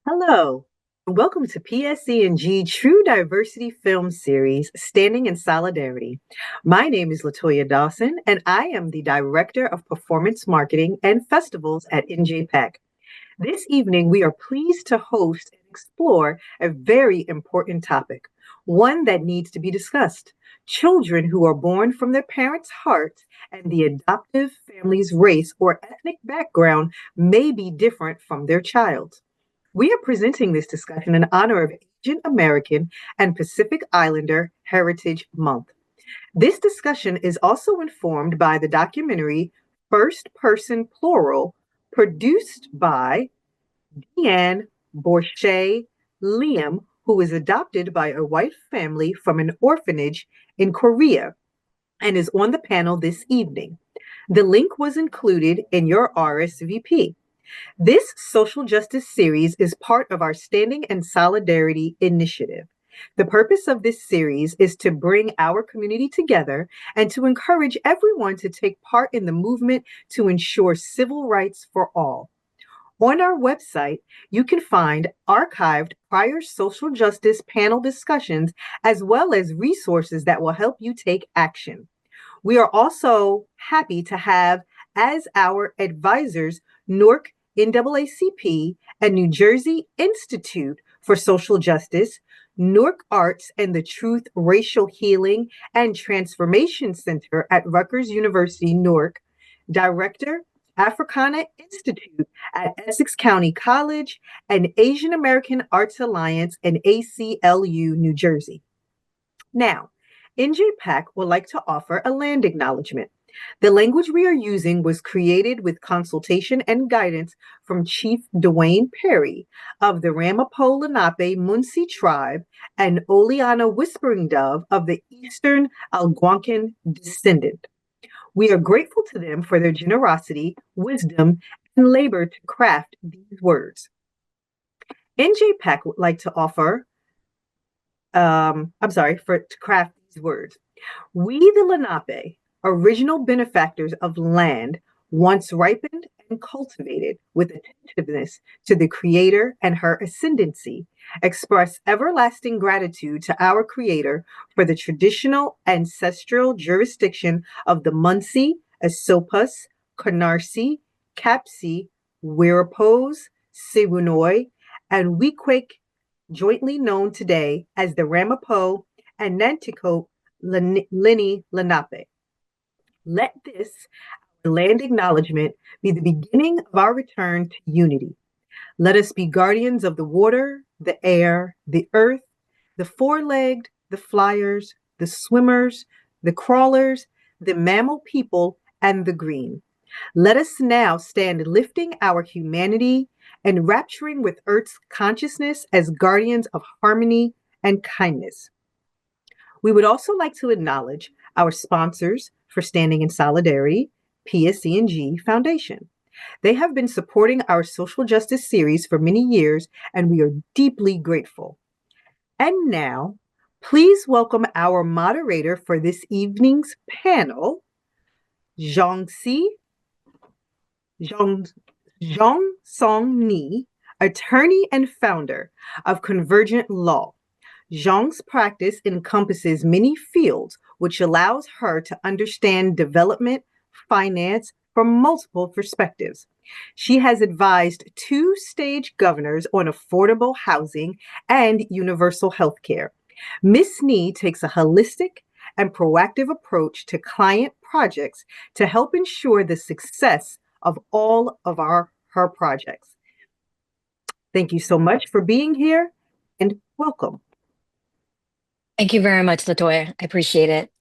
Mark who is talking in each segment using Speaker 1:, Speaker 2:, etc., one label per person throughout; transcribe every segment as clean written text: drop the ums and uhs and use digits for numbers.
Speaker 1: Hello, and welcome to PSEG True Diversity Film Series, Standing in Solidarity. My name is Latoya Dawson, and I am the Director of Performance Marketing and Festivals at NJPAC. This evening, we are pleased to host and explore a very important topic, one that needs to be discussed. Children who are born from their parents' hearts and the adoptive family's race or ethnic background may be different from their child's. We are presenting this discussion in honor of Asian American and Pacific Islander Heritage Month. This discussion is also informed by the documentary First Person Plural, produced by Deann Borshay Liem, who was adopted by a white family from an orphanage in Korea and is on the panel this evening. The link was included in your RSVP. This social justice series is part of our Standing in Solidarity initiative. The purpose of this series is to bring our community together and to encourage everyone to take part in the movement to ensure civil rights for all. On our website, you can find archived prior social justice panel discussions as well as resources that will help you take action. We are also happy to have as our advisors Newark NAACP and New Jersey Institute for Social Justice, Newark Arts and the Truth Racial Healing and Transformation Center at Rutgers University, Newark, Director, Africana Institute at Essex County College, and Asian American Arts Alliance and ACLU, New Jersey. Now, NJPAC would like to offer a land acknowledgement. The language we are using was created with consultation and guidance from Chief Dwayne Perry of the Ramapo Lenape Munsee tribe and Oleana Whispering Dove of the Eastern Algonquin descendant. We are grateful to them for their generosity, wisdom, and labor to craft these words. NJPAC would like to offer, to craft these words. We, the Lenape, original benefactors of land, once ripened and cultivated with attentiveness to the Creator and her ascendancy, express everlasting gratitude to our Creator for the traditional ancestral jurisdiction of the Munsee, Esopus, Canarsie, Capsee, Wirrapose, Siwanoy, and Weequahic, jointly known today as the Ramapo and Nanticoke Lenni Lenape. Let this land acknowledgement be the beginning of our return to unity. Let us be guardians of the water, the air, the earth, the four-legged, the flyers, the swimmers, the crawlers, the mammal people, and the green. Let us now stand lifting our humanity and rapturing with Earth's consciousness as guardians of harmony and kindness. We would also like to acknowledge our sponsors for Standing in Solidarity, PSEG Foundation. They have been supporting our social justice series for many years, and we are deeply grateful. And now, please welcome our moderator for this evening's panel, Zhang Song Ni, attorney and founder of Convergent Law. Zhang's practice encompasses many fields, which allows her to understand development, finance from multiple perspectives. She has advised 2 state governors on affordable housing and universal health care. Ms. Ni takes a holistic and proactive approach to client projects to help ensure the success of all of her projects. Thank you so much for being here and welcome.
Speaker 2: Thank you very much, Latoya. I appreciate it.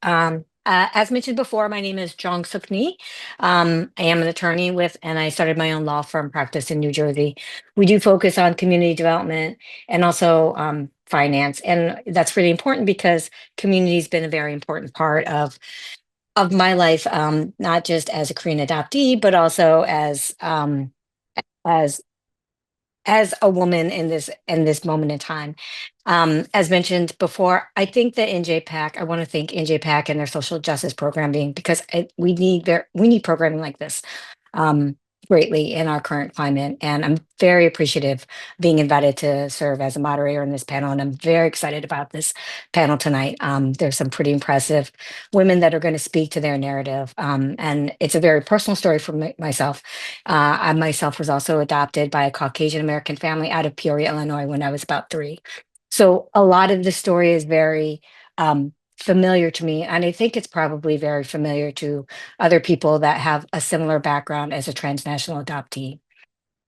Speaker 2: As mentioned before, my name is Jong Suk Ni. I am an attorney and I started my own law firm practice in New Jersey. We do focus on community development and also finance. And that's really important because community has been a very important part of my life, not just as a Korean adoptee, but also as a woman in this moment in time. As mentioned before, I think that I want to thank NJPAC and their social justice programming because we need programming like this. greatly in our current climate. And I'm very appreciative of being invited to serve as a moderator in this panel. And I'm very excited about this panel tonight. There's some pretty impressive women that are going to speak to their narrative. And it's a very personal story for myself. I myself was also adopted by a Caucasian American family out of Peoria, Illinois, when I was about 3. So a lot of the story is very familiar to me. And I think it's probably very familiar to other people that have a similar background as a transnational adoptee.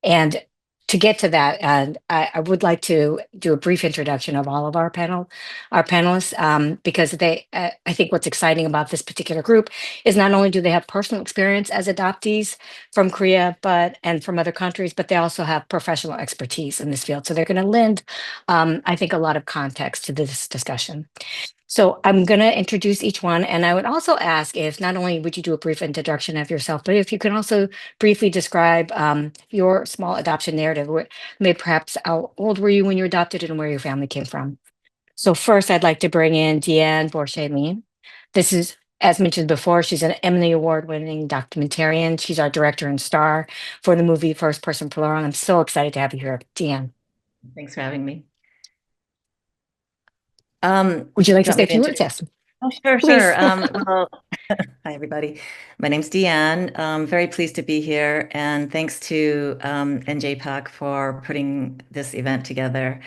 Speaker 2: And to get to that, I would like to do a brief introduction of all of our panelists, because I think what's exciting about this particular group is not only do they have personal experience as adoptees from Korea, and from other countries, but they also have professional expertise in this field. So they're going to lend, I think, a lot of context to this discussion. So I'm going to introduce each one. And I would also ask if not only would you do a brief introduction of yourself, but if you can also briefly describe your small adoption narrative. Maybe perhaps how old were you when you were adopted and where your family came from. So first, I'd like to bring in Deann Borshay Liem. This is, as mentioned before, she's an Emmy Award-winning documentarian. She's our director and star for the movie First Person Plural. And I'm so excited to have you here, Deann.
Speaker 3: Thanks for having me.
Speaker 2: Would you like to say a few words? Yes.
Speaker 3: Oh, sure, sure. Well, hi, everybody. My name's Deann. Very pleased to be here. And thanks to NJPAC for putting this event together.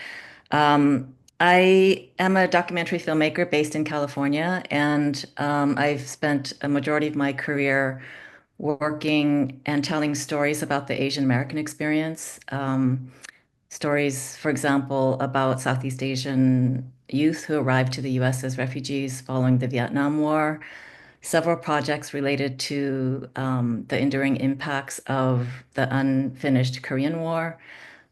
Speaker 3: I am a documentary filmmaker based in California, and I've spent a majority of my career working and telling stories about the Asian American experience. Stories, for example, about Southeast Asian youth who arrived to the US as refugees following the Vietnam War, several projects related to the enduring impacts of the unfinished Korean War,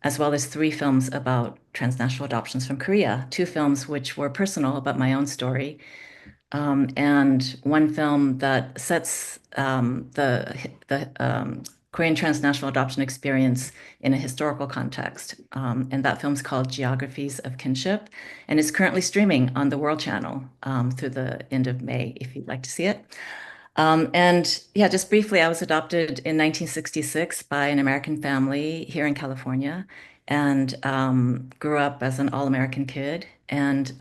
Speaker 3: as well as 3 films about transnational adoptions from Korea, 2 films which were personal about my own story, and 1 film that sets the Korean transnational adoption experience in a historical context. And that film's called Geographies of Kinship, and is currently streaming on the World Channel through the end of May, if you'd like to see it. And yeah, just briefly, I was adopted in 1966 by an American family here in California, and grew up as an all-American kid. And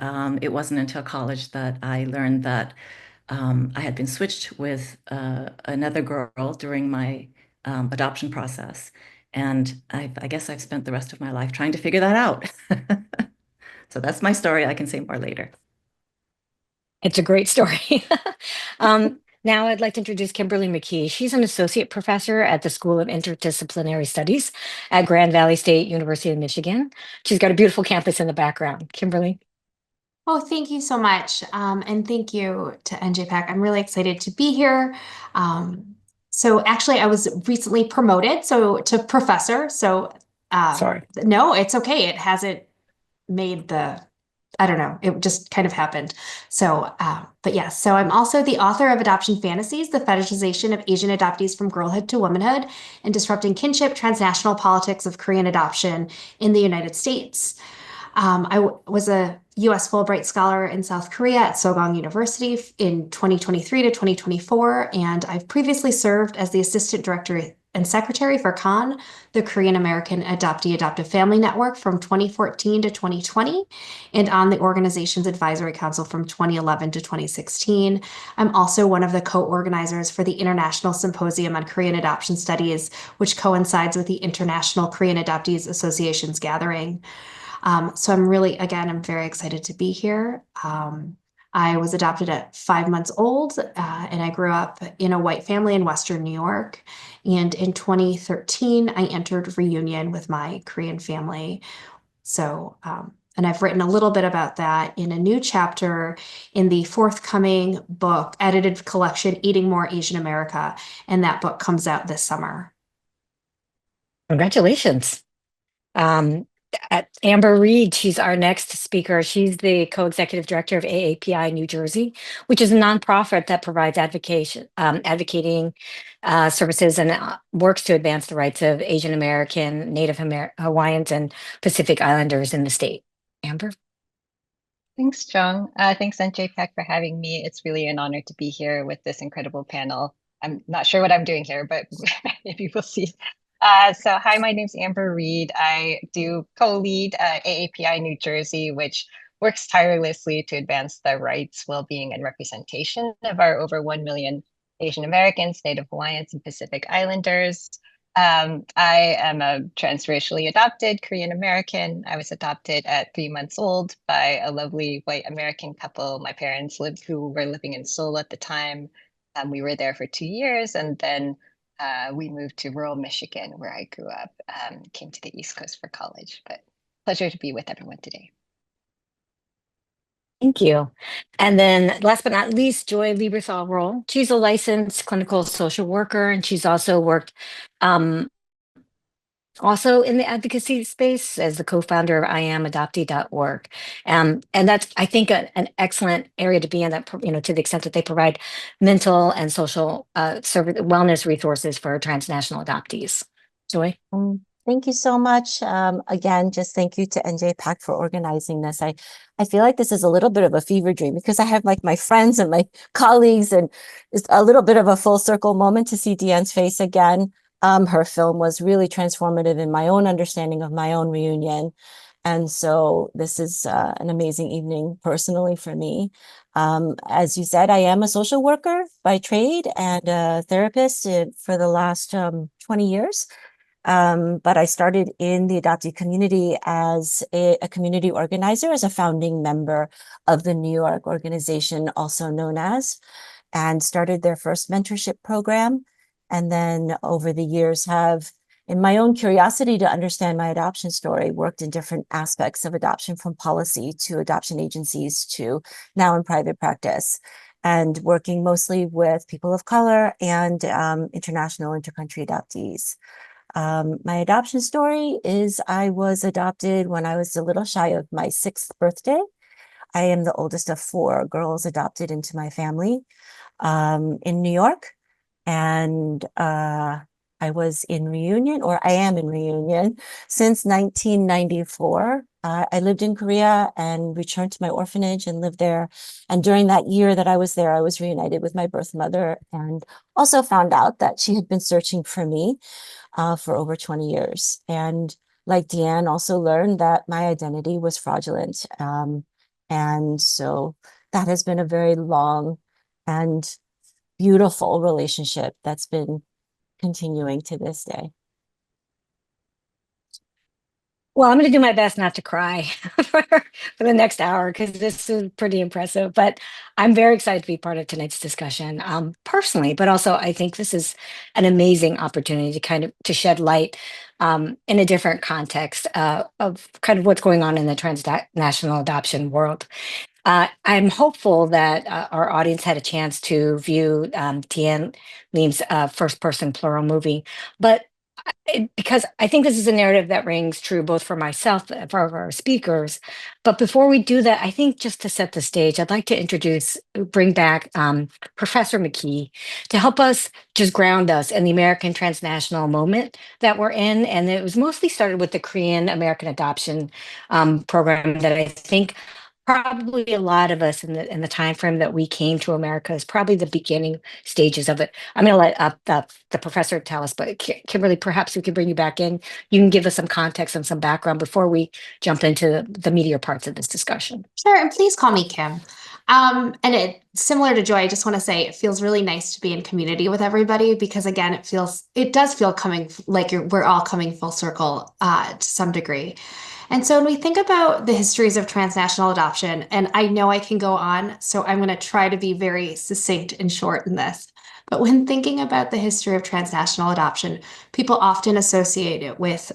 Speaker 3: it wasn't until college that I learned that I had been switched with another girl during my adoption process. And I guess I've spent the rest of my life trying to figure that out. So that's my story. I can say more later.
Speaker 2: It's a great story. Now I'd like to introduce Kimberly McKee. She's an associate professor at the School of Interdisciplinary Studies at Grand Valley State University of Michigan. She's got a beautiful campus in the background. Kimberly.
Speaker 4: Oh, thank you so much. And thank you to NJPAC. I'm really excited to be here. So actually, I was recently promoted to professor. So
Speaker 2: Sorry.
Speaker 4: no, it's okay. It hasn't made I don't know, it just kind of happened. So, but yes, so I'm also the author of Adoption Fantasies, the fetishization of Asian adoptees from girlhood to womanhood and disrupting kinship, transnational politics of Korean adoption in the United States. I was a U.S. Fulbright Scholar in South Korea at Sogong University in 2023 to 2024, and I've previously served as the Assistant Director and Secretary for KAN, the Korean American Adoptive Family Network from 2014 to 2020, and on the organization's Advisory Council from 2011 to 2016. I'm also one of the co-organizers for the International Symposium on Korean Adoption Studies, which coincides with the International Korean Adoptees Association's gathering. So I'm very excited to be here. I was adopted at 5 months old, and I grew up in a white family in Western New York. And in 2013, I entered reunion with my Korean family. So, and I've written a little bit about that in a new chapter in the forthcoming book, edited collection, Eating More Asian America. And that book comes out this summer.
Speaker 2: Congratulations. Amber Reed, she's our next speaker. She's the co-executive director of AAPI New Jersey, which is a nonprofit that provides advocating services and works to advance the rights of Asian American, Native Hawaiians, and Pacific Islanders in the state. Amber?
Speaker 5: Thanks, Jung. Thanks, NJPAC, for having me. It's really an honor to be here with this incredible panel. I'm not sure what I'm doing here, but maybe we'll see. So hi, my name's Amber Reed. I do co-lead AAPI New Jersey, which works tirelessly to advance the rights, well-being, and representation of our over 1 million Asian Americans, Native Hawaiians, and Pacific Islanders. I am a transracially adopted Korean American. I was adopted at 3 months old by a lovely white American couple. My parents who were living in Seoul at the time. We were there for 2 years, and then we moved to rural Michigan, where I grew up. Came to the East Coast for college, but pleasure to be with everyone today.
Speaker 2: Thank you. And then last but not least, Joy Lieberthal-Roll. She's a licensed clinical social worker, and she's also worked also in the advocacy space as the co-founder of iamadoptee.org. And that's, I think, an excellent area to be in, that, to the extent that they provide mental and social wellness resources for transnational adoptees. Joy?
Speaker 6: Thank you so much. Again, just thank you to NJPAC for organizing this. I feel like this is a little bit of a fever dream because I have like my friends and my colleagues, and it's a little bit of a full circle moment to see Deann's face again. Her film was really transformative in my own understanding of my own reunion. And so this is an amazing evening personally for me. As you said, I am a social worker by trade and a therapist for the last 20 years. But I started in the adoptee community as a community organizer, as a founding member of the New York organization, also known as, and started their first mentorship program. And then over the years have, in my own curiosity to understand my adoption story, worked in different aspects of adoption, from policy to adoption agencies to now in private practice, and working mostly with people of color and international intercountry adoptees. My adoption story is I was adopted when I was a little shy of my 6th birthday. I am the oldest of 4 girls adopted into my family in New York. And I was in reunion, or I am in reunion, since 1994. I lived in Korea and returned to my orphanage and lived there. And during that year that I was there, I was reunited with my birth mother, and also found out that she had been searching for me for over 20 years. And like Deann, also learned that my identity was fraudulent. And so that has been a very long and beautiful relationship that's been continuing to this day.
Speaker 2: Well, I'm going to do my best not to cry for the next hour, because this is pretty impressive. But I'm very excited to be part of tonight's discussion, personally, but also I think this is an amazing opportunity to kind of shed light in a different context of kind of what's going on in the transnational adoption world. I'm hopeful that our audience had a chance to view Deann Liem's First Person Plural movie, but because I think this is a narrative that rings true both for myself and for our speakers. But before we do that, I think just to set the stage, I'd like to bring back Professor McKee to help us just ground us in the American transnational moment that we're in. And it was mostly started with the Korean American adoption program that I think probably a lot of us in the time frame that we came to America is probably the beginning stages of it. I'm going to let the professor tell us, but Kimberly, perhaps we could bring you back in. You can give us some context and some background before we jump into the meatier parts of this discussion.
Speaker 4: Sure, and please call me Kim. And similar to Joy, I just want to say it feels really nice to be in community with everybody, because again, it does feel coming like we're all coming full circle to some degree. And so when we think about the histories of transnational adoption, and I know I can go on, so I'm going to try to be very succinct and short in this. But when thinking about the history of transnational adoption, people often associate it with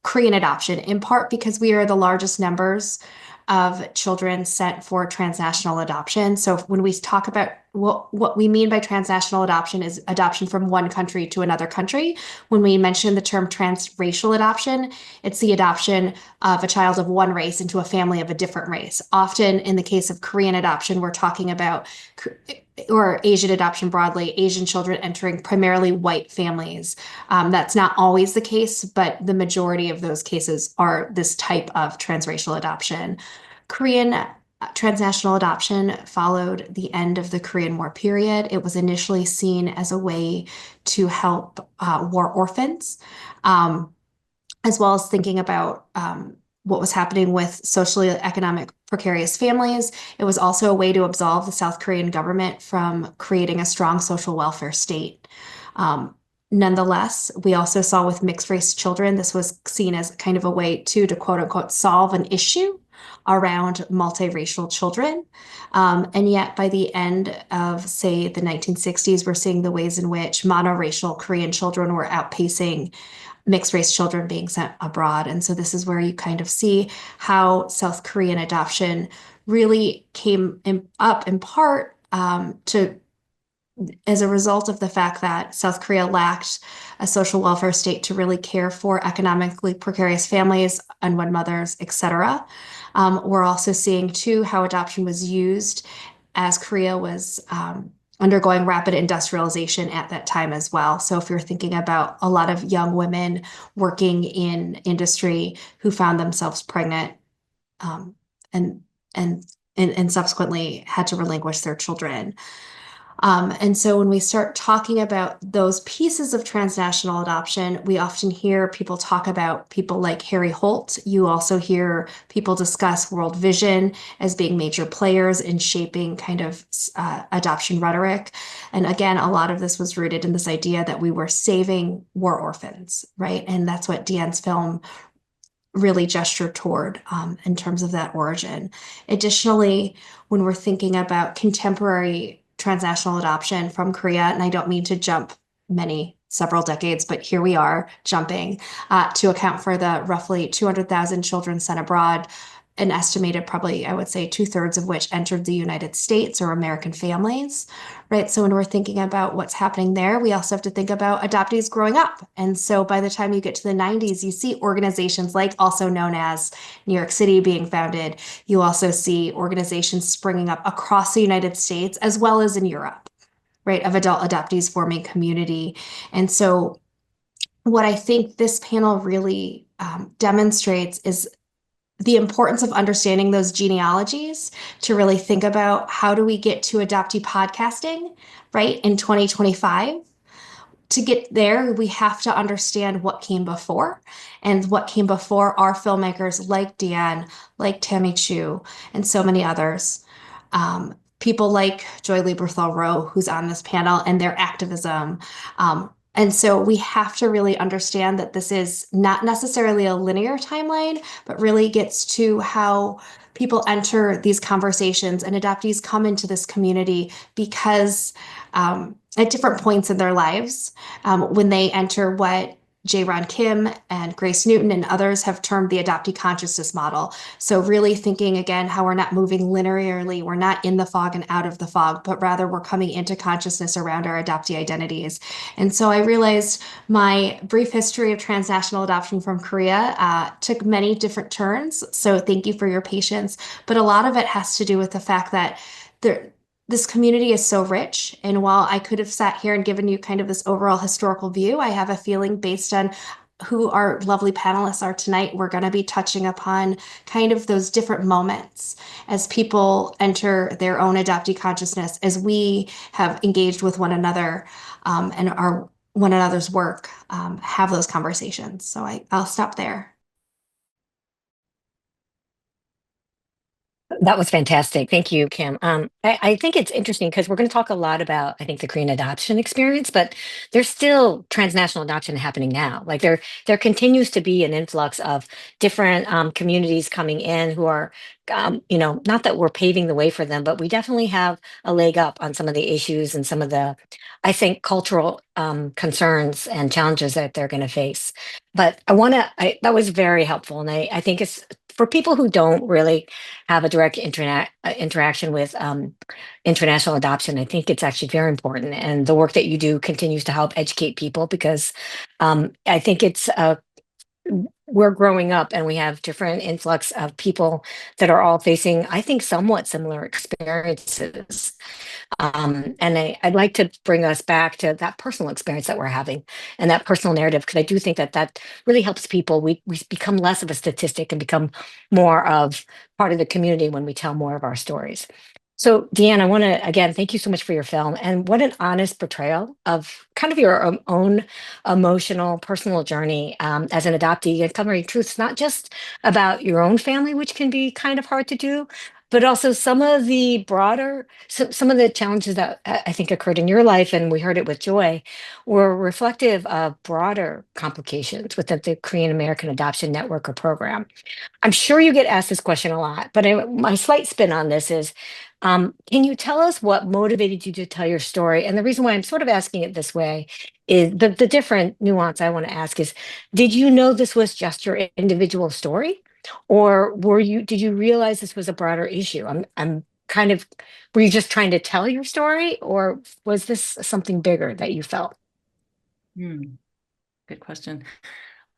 Speaker 4: Korean adoption, in part because we are the largest numbers of children sent for transnational adoption. So when we talk about what we mean by transnational adoption is adoption from one country to another country. When we mention the term transracial adoption, it's the adoption of a child of one race into a family of a different race. Often in the case of Korean adoption, we're talking about, or Asian adoption broadly, Asian children entering primarily white families. That's not always the case, but the majority of those cases are this type of transracial adoption. Korean transnational adoption followed the end of the Korean War period. It was initially seen as a way to help war orphans, as well as thinking about what was happening with socially economic precarious families. It was also a way to absolve the South Korean government from creating a strong social welfare state. Nonetheless, we also saw with mixed race children, this was seen as kind of a way to quote unquote solve an issue around multiracial children. And yet by the end of, say, the 1960s, we're seeing the ways in which monoracial Korean children were outpacing mixed race children being sent abroad. And so this is where you kind of see how South Korean adoption really came up in part to as a result of the fact that South Korea lacked a social welfare state to really care for economically precarious families, unwed mothers, etc. We're also seeing too how adoption was used as Korea was undergoing rapid industrialization at that time as well. So if you're thinking about a lot of young women working in industry who found themselves pregnant and subsequently had to relinquish their children. And so when we start talking about those pieces of transnational adoption, we often hear people talk about people like Harry Holt. You also hear people discuss World Vision as being major players in shaping kind of adoption rhetoric. And again, a lot of this was rooted in this idea that we were saving war orphans, right? And that's what Deann's film really gestured toward in terms of that origin. Additionally, when we're thinking about contemporary transnational adoption from Korea, and I don't mean to jump several decades, but here we are jumping to account for the roughly 200,000 children sent abroad, an estimated probably, I would say, 2/3 of which entered the United States or American families, right? So when we're thinking about what's happening there, we also have to think about adoptees growing up. And so by the time you get to the 90s, you see organizations like also known as New York City being founded. You also see organizations springing up across the United States as well as in Europe, right, of adult adoptees forming community. And so what I think this panel really demonstrates is the importance of understanding those genealogies to really think about how do we get to adoptee podcasting, right, in 2025. To get there, we have to understand what came before, and what came before are filmmakers like Deann, like Tammy Chu, and so many others. People like Joy Lieberthal-Rowe, who's on this panel, and their activism. And so we have to really understand that this is not necessarily a linear timeline, but really gets to how people enter these conversations and adoptees come into this community because at different points in their lives, when they enter what J. Ron Kim and Grace Newton and others have termed the adoptee consciousness model. So really thinking again how we're not moving linearly, we're not in the fog and out of the fog, but rather we're coming into consciousness around our adoptee identities. And so I realized my brief history of transnational adoption from Korea took many different turns. So thank you for your patience. But a lot of it has to do with the fact that this community is so rich. And while I could have sat here and given you kind of this overall historical view, I have a feeling based on who our lovely panelists are tonight, we're going to be touching upon kind of those different moments as people enter their own adoptee consciousness, as we have engaged with one another and our one another's work, have those conversations. So I'll stop there.
Speaker 2: That was fantastic. Thank you, Kim. I think it's interesting because we're going to talk a lot about, I think, the Korean adoption experience, but there's still transnational adoption happening now. Like there continues to be an influx of different communities coming in who are, not that we're paving the way for them, but we definitely have a leg up on some of the issues and some of the, I think, cultural concerns and challenges that they're going to face. But that was very helpful. And I think it's for people who don't really have a direct interaction with international adoption. I think it's actually very important. And the work that you do continues to help educate people because I think it's we're growing up and we have different influx of people that are all facing, I think, somewhat similar experiences. I'd like to bring us back to that personal experience that we're having and that personal narrative, because I do think that that really helps people. We become less of a statistic and become more of part of the community when we tell more of our stories. So, Deann, I want to again thank you so much for your film, and what an honest portrayal of kind of your own emotional, personal journey as an adoptee, and covering truths not just about your own family, which can be kind of hard to do, but also some of the broader, some of the challenges that I think occurred in your life, and we heard it with Joy, were reflective of broader complications within the Korean American Adoption Network or program. I'm sure you get asked this question a lot, but my slight spin on this is, can you tell us what motivated you to tell your story? And the reason why I'm sort of asking it this way is the different nuance I want to ask is, did you know this was just your individual story? Or did you realize this was a broader issue? I'm kind of, were you just trying to tell your story, or was this something bigger that you felt?
Speaker 3: Good question.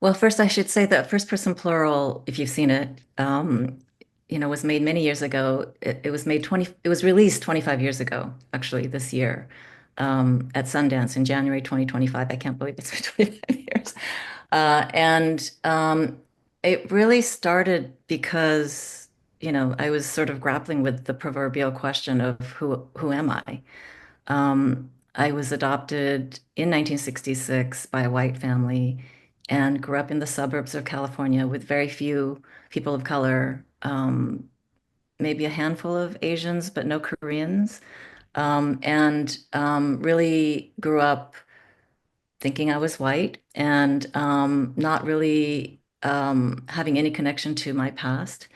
Speaker 3: Well, first I should say that First Person Plural, if you've seen it, was made many years ago. It was released 25 years ago, actually, this year, at Sundance in January 2025. I can't believe it's been 25 years. It really started because, I was sort of grappling with the proverbial question of who am I? I was adopted in 1966 by a white family and grew up in the suburbs of California with very few people of color, maybe a handful of Asians, but no Koreans, and really grew up thinking I was white and not really having any connection to my past.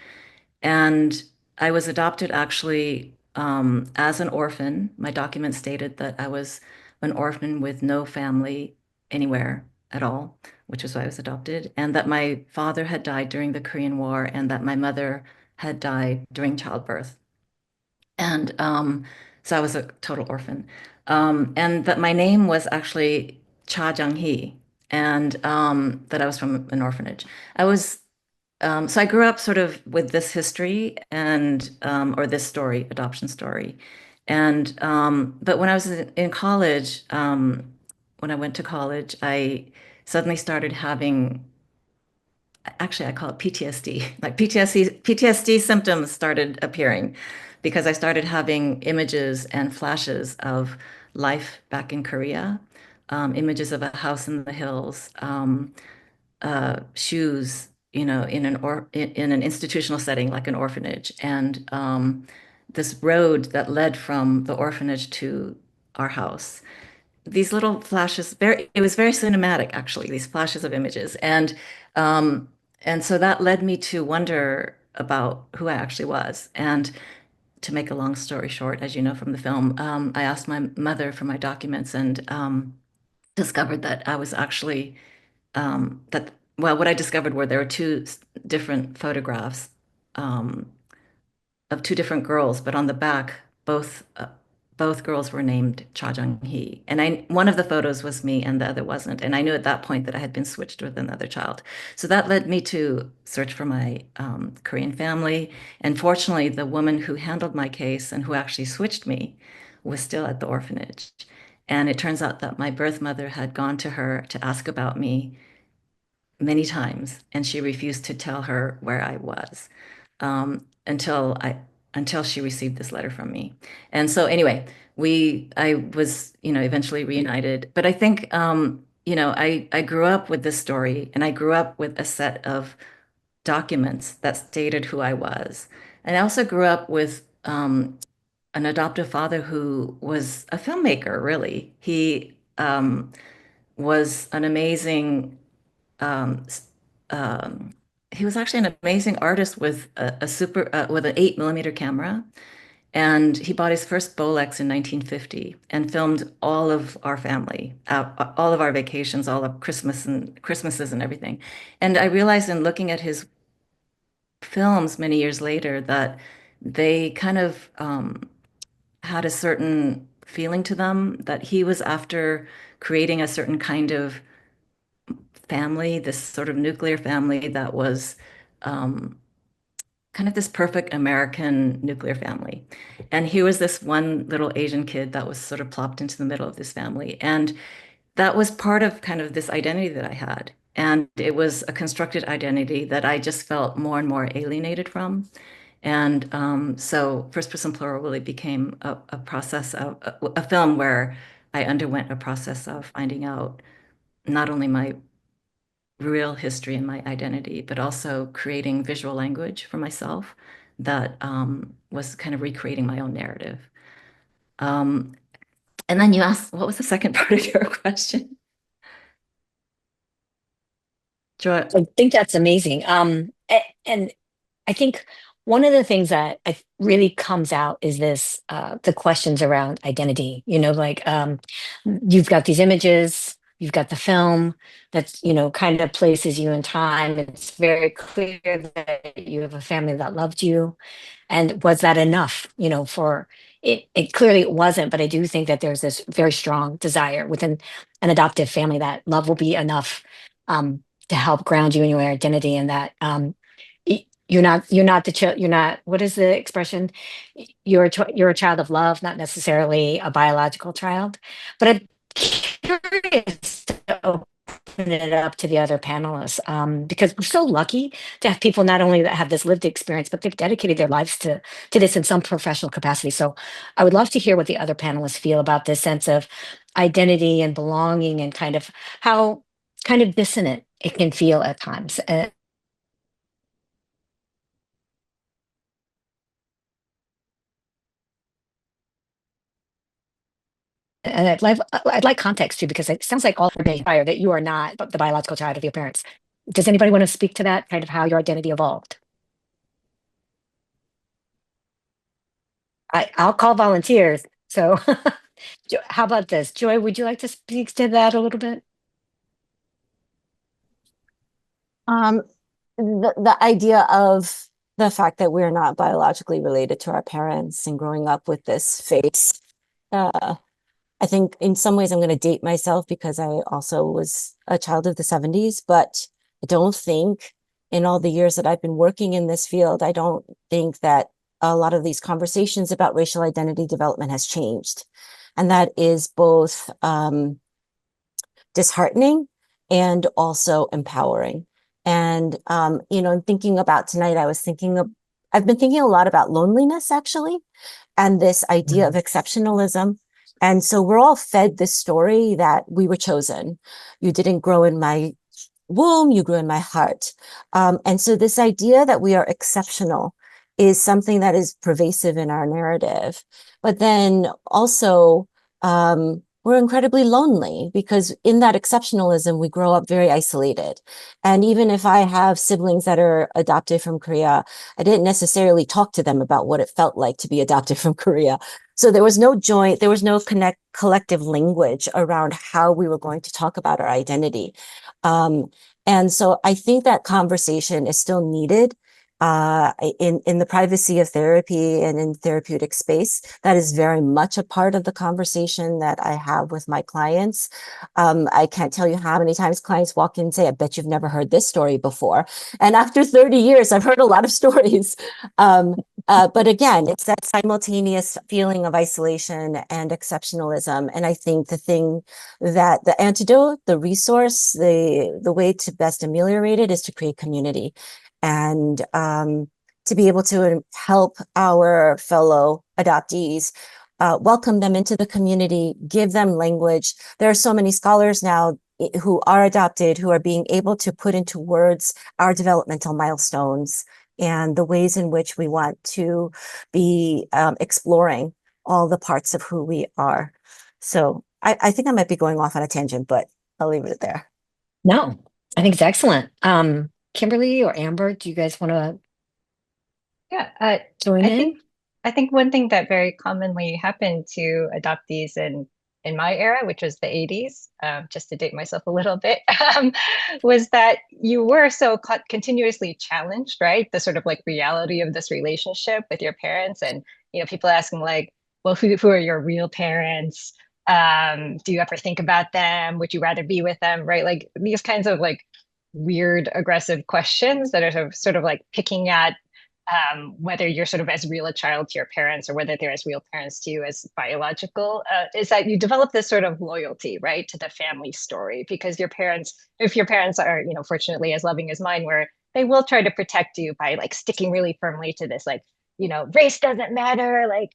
Speaker 3: And I was adopted actually as an orphan. My document stated that I was an orphan with no family anywhere at all, which is why I was adopted, and that my father had died during the Korean War and that my mother had died during childbirth. And so I was a total orphan. And that my name was actually Cha Jung-hee, and that I was from an orphanage. So I grew up sort of with this history and or this story, adoption story. And but when I was in college, when I went to college, I suddenly started having, actually I call it PTSD. Like PTSD symptoms started appearing because I started having images and flashes of life back in Korea, images of a house in the hills, shoes, in an institutional setting like an orphanage, and this road that led from the orphanage to our house. These little flashes, it was very cinematic, actually, these flashes of images. And so that led me to wonder about who I actually was. And to make a long story short, as you know from the film, I asked my mother for my documents and discovered that I was actually what I discovered were there were two different photographs um, of two different girls, but on the back, both girls were named Cha Jung-hee, and one of the photos was me, and the other wasn't. And I knew at that point that I had been switched with another child. So that led me to search for my Korean family. And fortunately, the woman who handled my case and who actually switched me was still at the orphanage. And it turns out that my birth mother had gone to her to ask about me many times, and she refused to tell her where I was until she received this letter from me. And so anyway, I was, eventually reunited. But I think, I grew up with this story, and I grew up with a set of documents that stated who I was. And I also grew up with an adoptive father who was a filmmaker, really. He was an amazing um, um, he was actually an amazing artist with with an 8 mm camera, and he bought his first Bolex in 1950 and filmed all of our family, all of our vacations, all of Christmases and everything. And I realized in looking at his films many years later that they kind of had a certain feeling to them, that he was after creating a certain kind of family, this sort of nuclear family that was kind of this perfect American nuclear family. And he was this one little Asian kid that was sort of plopped into the middle of this family. And that was part of kind of this identity that I had. And it was a constructed identity that I just felt more and more alienated from. And so First Person Plural really became a process of a film where I underwent a process of finding out not only my real history and my identity, but also creating visual language for myself that was kind of recreating my own narrative. And then you asked, what was the second part of your question? Joy.
Speaker 2: I think that's amazing. And I think one of the things that really comes out is this the questions around identity. Like you've got these images, you've got the film that's kind of places you in time. It's very clear that you have a family that loved you, and was that enough? For it. It clearly it wasn't, but I do think that there's this very strong desire within an adoptive family that love will be enough to help ground you in your identity, and that you're not the child. You're not. What is the expression? You're a child of love, not necessarily a biological child. But I'm curious to open it up to the other panelists, because we're so lucky to have people not only that have this lived experience, but they've dedicated their lives to this in some professional capacity. So I would love to hear what the other panelists feel about this sense of identity and belonging, and kind of how kind of dissonant it can feel at times. And I'd like context too, because it sounds like all prior that you are not the biological child of your parents. Does anybody want to speak to that, kind of how your identity evolved? I'll call volunteers. So how about this? Joy, would you like to speak to that a little bit?
Speaker 6: The idea of the fact that we're not biologically related to our parents and growing up with this face. I think in some ways I'm going to date myself because I also was a child of the 70s, but I don't think in all the years that I've been working in this field, I don't think that a lot of these conversations about racial identity development has changed. And that is both disheartening and also empowering. And, in thinking about tonight, I've been thinking a lot about loneliness actually, and this idea of exceptionalism. And so we're all fed this story that we were chosen. You didn't grow in my womb, you grew in my heart. And so this idea that we are exceptional is something that is pervasive in our narrative. But then also, we're incredibly lonely because in that exceptionalism, we grow up very isolated. And even if I have siblings that are adopted from Korea, I didn't necessarily talk to them about what it felt like to be adopted from Korea. So there was no collective language around how we were going to talk about our identity. And so I think that conversation is still needed in the privacy of therapy and in therapeutic space. That is very much a part of the conversation that I have with my clients. I can't tell you how many times clients walk in and say, I bet you've never heard this story before. And after 30 years, I've heard a lot of stories. But again, it's that simultaneous feeling of isolation and exceptionalism. And I think the antidote, the resource, the way to best ameliorate it is to create community. And to be able to help our fellow adoptees, welcome them into the community, give them language. There are so many scholars now who are adopted, who are being able to put into words our developmental milestones and the ways in which we want to be exploring all the parts of who we are. So I think I might be going off on a tangent, but I'll leave it there.
Speaker 2: No, I think it's excellent. Kimberly or Amber, do you guys want to join in?
Speaker 5: I think one thing that very commonly happened to adoptees in my era, which was the 80s, just to date myself a little bit, was that you were so continuously challenged, right? The sort of like reality of this relationship with your parents, and people asking like, well, who are your real parents? Do you ever think about them? Would you rather be with them? Right? Like these kinds of like weird, aggressive questions that are sort of like picking at whether you're sort of as real a child to your parents or whether they're as real parents to you as biological, is that you develop this sort of loyalty, right, to the family story because your parents, if your parents are, you know, fortunately as loving as mine were, they will try to protect you by like sticking really firmly to this, like, you know, race doesn't matter, like,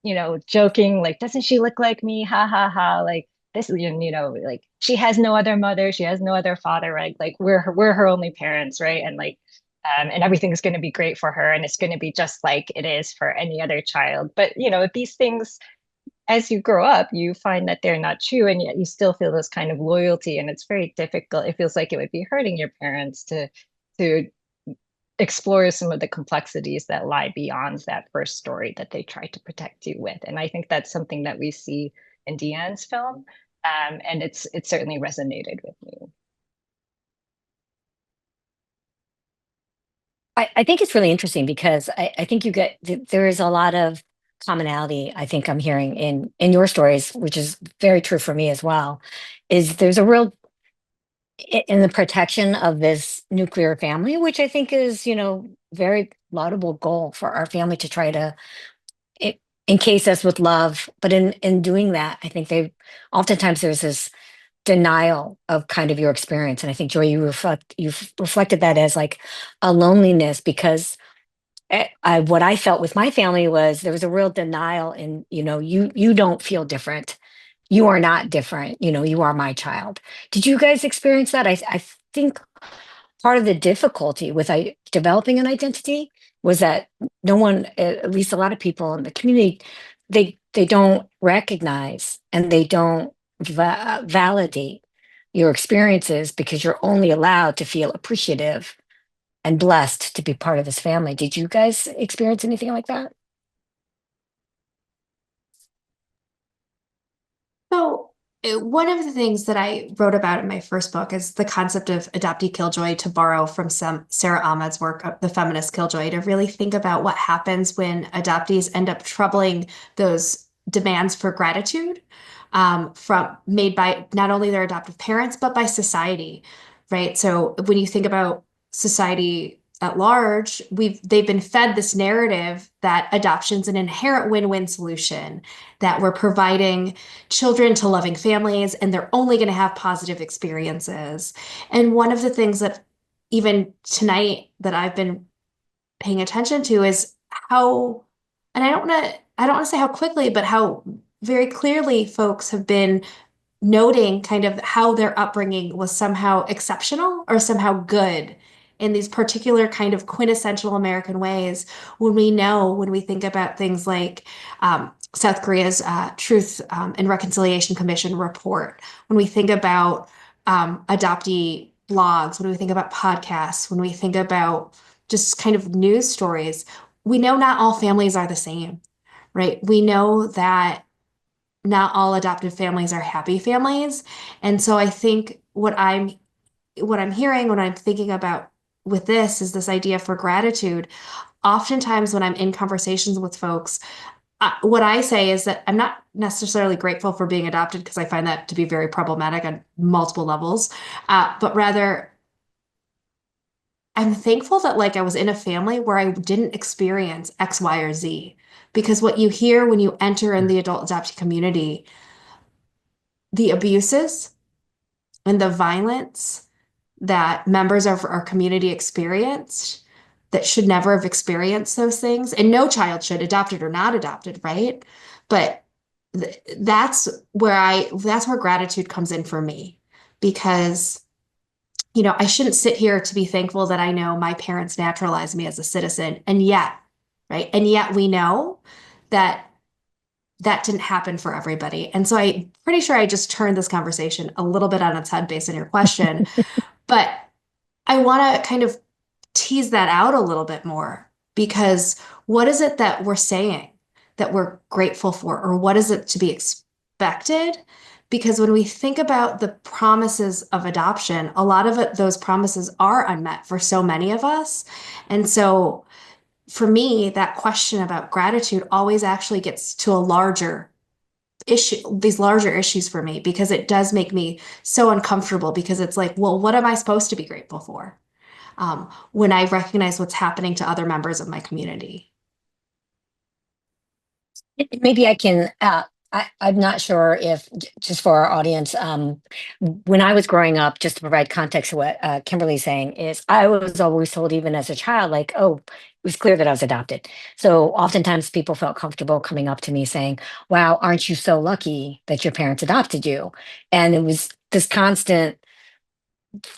Speaker 5: you know, joking, like, doesn't she look like me? Ha ha ha. Like this, you know, like she has no other mother, she has no other father, right? Like we're her only parents, right? And like and everything's going to be great for her and it's going to be just like it is for any other child. But you know, these things, as you grow up, you find that they're not true, and yet you still feel this kind of loyalty, and it's very difficult. It feels like it would be hurting your parents to explore some of the complexities that lie beyond that first story that they tried to protect you with. And I think that's something that we see in Deann's film, and it certainly resonated with me.
Speaker 2: I think it's really interesting because I think there is a lot of commonality I think I'm hearing in your stories, which is very true for me as well, is there's a real in the protection of this nuclear family, which I think is, you know, very laudable goal for our family to try to encase us with love. But in doing that, I think oftentimes there's this denial of kind of your experience. And I think Joy, you've reflected that as like a loneliness because what I felt with my family was there was a real denial in, you know, you don't feel different. You are not different. You know, you are my child. Did you guys experience that? I think part of the difficulty with developing an identity was that no one, at least a lot of people in the community, they don't recognize and they don't validate your experiences because you're only allowed to feel appreciative and blessed to be part of this family. Did you guys experience anything like that?
Speaker 4: So, one of the things that I wrote about in my first book is the concept of adoptee killjoy, to borrow from some Sarah Ahmed's work, The Feminist Killjoy, to really think about what happens when adoptees end up troubling those demands for gratitude made by not only their adoptive parents, but by society, right? So when you think about society at large, they've been fed this narrative that adoption's an inherent win-win solution, that we're providing children to loving families and they're only going to have positive experiences. And one of the things that even tonight that I've been paying attention to is how, and I don't want to say how quickly, but how very clearly folks have been noting kind of how their upbringing was somehow exceptional or somehow good in these particular kind of quintessential American ways, when we think about things like South Korea's Truth and Reconciliation Commission report, when we think about adoptee blogs, when we think about podcasts, when we think about just kind of news stories, we know not all families are the same, right? We know that not all adoptive families are happy families. And so I think what I'm hearing, what I'm thinking about with this is this idea for gratitude. Oftentimes when I'm in conversations with folks, what I say is that I'm not necessarily grateful for being adopted because I find that to be very problematic on multiple levels, but rather I'm thankful that like I was in a family where I didn't experience X, Y, or Z. Because what you hear when you enter in the adult adoptee community, the abuses and the violence that members of our community experienced that should never have experienced those things. And no child should, adopted or not adopted, right? But that's where gratitude comes in for me, because you know, I shouldn't sit here to be thankful that I know my parents naturalized me as a citizen. And yet, right? And yet we know that that didn't happen for everybody. And so I'm pretty sure I just turned this conversation a little bit on its head based on your question. But I want to kind of tease that out a little bit more, because what is it that we're saying that we're grateful for, or what is it to be expected? Because when we think about the promises of adoption, a lot of those promises are unmet for so many of us. And so for me, that question about gratitude always actually gets to a larger these larger issues for me, because it does make me so uncomfortable, because it's like, well, what am I supposed to be grateful for? When I recognize what's happening to other members of my community.
Speaker 2: Maybe I can, I'm not sure if, just for our audience, when I was growing up, just to provide context to what Kimberly's saying, is I was always told, even as a child, like, oh, it was clear that I was adopted. So oftentimes people felt comfortable coming up to me saying, wow, aren't you so lucky that your parents adopted you? And it was this constant,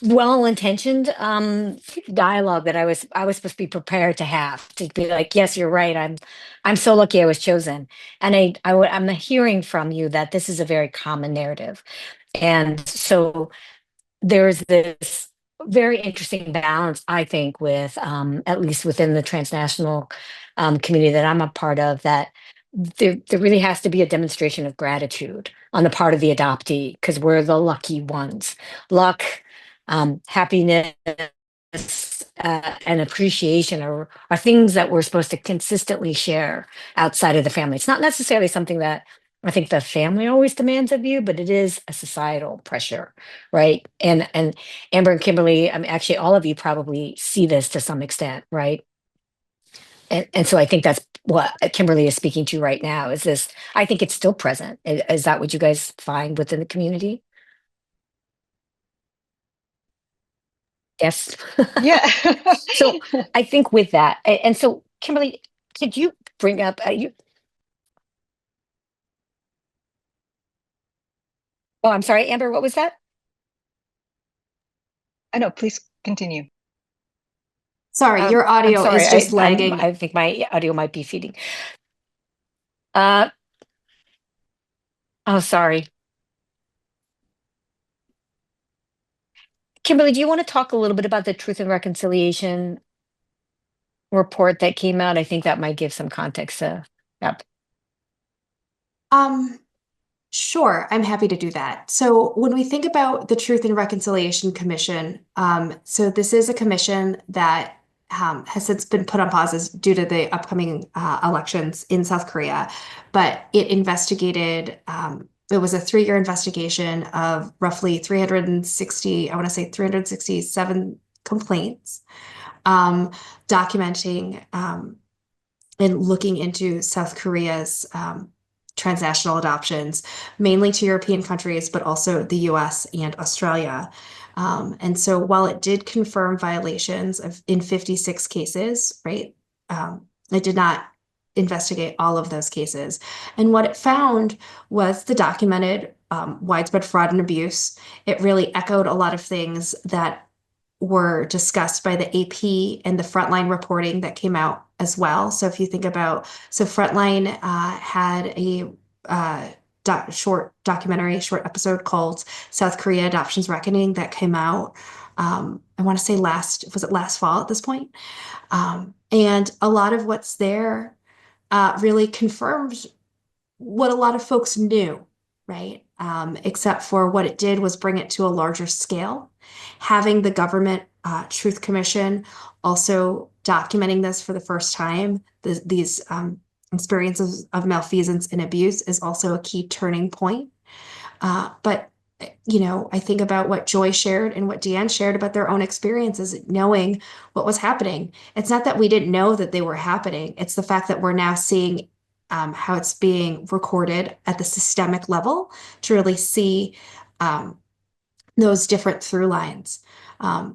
Speaker 2: well-intentioned dialogue that I was supposed to be prepared to be like, yes, you're right, I'm so lucky I was chosen. And I'm hearing from you that this is a very common narrative, and so there's this very interesting balance, I think, with at least within the transnational community that I'm a part of, that there really has to be a demonstration of gratitude on the part of the adoptee, because we're the lucky ones. Luck, happiness, and appreciation are things that we're supposed to consistently share outside of the family. It's not necessarily something that I think the family always demands of you, but it is a societal pressure, right? And Amber and Kimberly, I mean, actually, all of you probably see this to some extent, right? And so I think that's what Kimberly is speaking to right now. Is this? I think it's still present. Is that what you guys find within the community? Yes.
Speaker 5: Yeah.
Speaker 2: So I think with that, and so Kimberly, could you bring up you? Oh, I'm sorry, Amber. What was that?
Speaker 5: I know, please continue.
Speaker 4: Sorry, your
Speaker 2: I'm
Speaker 4: audio
Speaker 2: sorry.
Speaker 4: is just lagging.
Speaker 2: I think my audio might be feeding. Uh, oh, sorry. Kimberly, do you want to talk a little bit about the Truth and Reconciliation report that came out? I think that might give some context to that.
Speaker 4: Sure, I'm happy to do that. So when we think about the Truth and Reconciliation Commission, so this is a commission that has since been put on pauses due to the upcoming elections in South Korea, but it investigated. It was a 3-year investigation of roughly 360, I want to say 367 complaints, documenting and looking into South Korea's transnational adoptions, mainly to European countries, but also the US and Australia. And so while it did confirm violations in 56 cases, right, it did not investigate all of those cases. And what it found was the documented widespread fraud and abuse. It really echoed a lot of things that were discussed by the AP and the Frontline reporting that came out as well. So if you think about, so Frontline had a short episode called South Korea Adoptions Reckoning that came out, I want to say last fall at this point? And a lot of what's there really confirmed what a lot of folks knew, right? Except for what it did was bring it to a larger scale. Having the government Truth Commission also documenting this for the first time, these experiences of malfeasance and abuse, is also a key turning point. But I think about what Joy shared and what Deann shared about their own experiences, knowing what was happening. It's not that we didn't know that they were happening. It's the fact that we're now seeing how it's being recorded at the systemic level to really see those different through lines.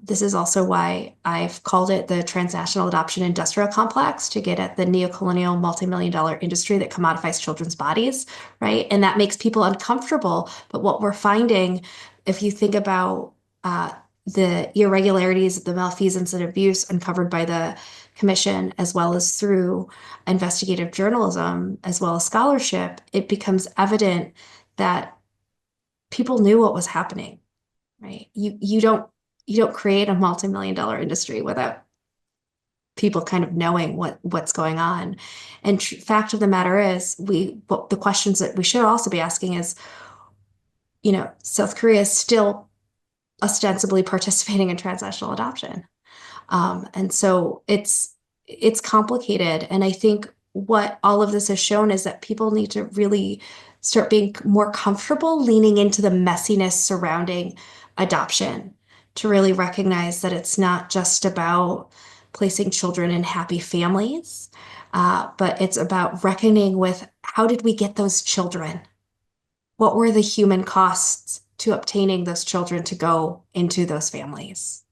Speaker 4: This is also why I've called it the transnational adoption industrial complex, to get at the neocolonial multi-million-dollar industry that commodifies children's bodies, right? And that makes people uncomfortable. But what we're finding, if you think about the irregularities, the malfeasance and abuse uncovered by the commission, as well as through investigative journalism, as well as scholarship, it becomes evident that people knew what was happening, right? You don't create a multi-million-dollar industry without people kind of knowing what's going on. And fact of the matter is, the questions that we should also be asking is, South Korea is still ostensibly participating in transnational adoption. And so it's complicated. And I think what all of this has shown is that people need to really start being more comfortable leaning into the messiness surrounding adoption, to really recognize that it's not just about placing children in happy families, but it's about reckoning with, how did we get those children? What were the human costs to obtaining those children to go into those families?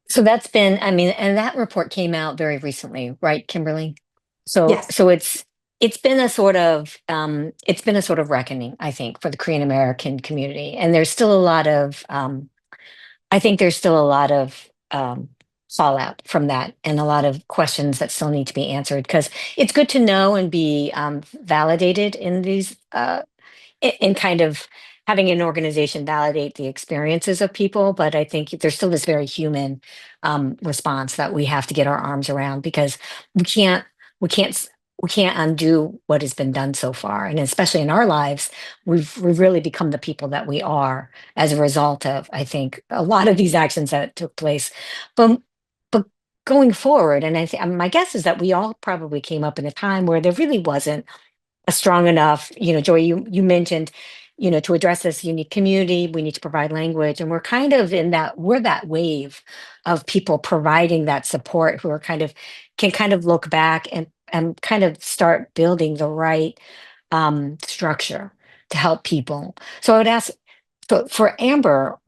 Speaker 2: So that's been, I mean, and that report came out very recently, right, Kimberly? So
Speaker 4: Yes.
Speaker 2: so it's been a sort of reckoning, I think, for the Korean American community. And there's still a lot of I think there's still a lot of fallout from that, and a lot of questions that still need to be answered, because it's good to know and be validated in these in kind of having an organization validate the experiences of people. But I think there's still this very human response that we have to get our arms around, because we can't we can't s- we can't undo what has been done so far, and especially in our lives, we've really become the people that we are as a result of, I think, a lot of these actions that took place. But but going forward, and I think my guess is that we all probably came up in a time where there really wasn't a strong enough, Joy, you mentioned, to address this unique community, we need to provide language. And we're kind of we're that wave of people providing that support, who are can kind of look back and kind of start building the right structure to help people. So I would ask, so for Amber,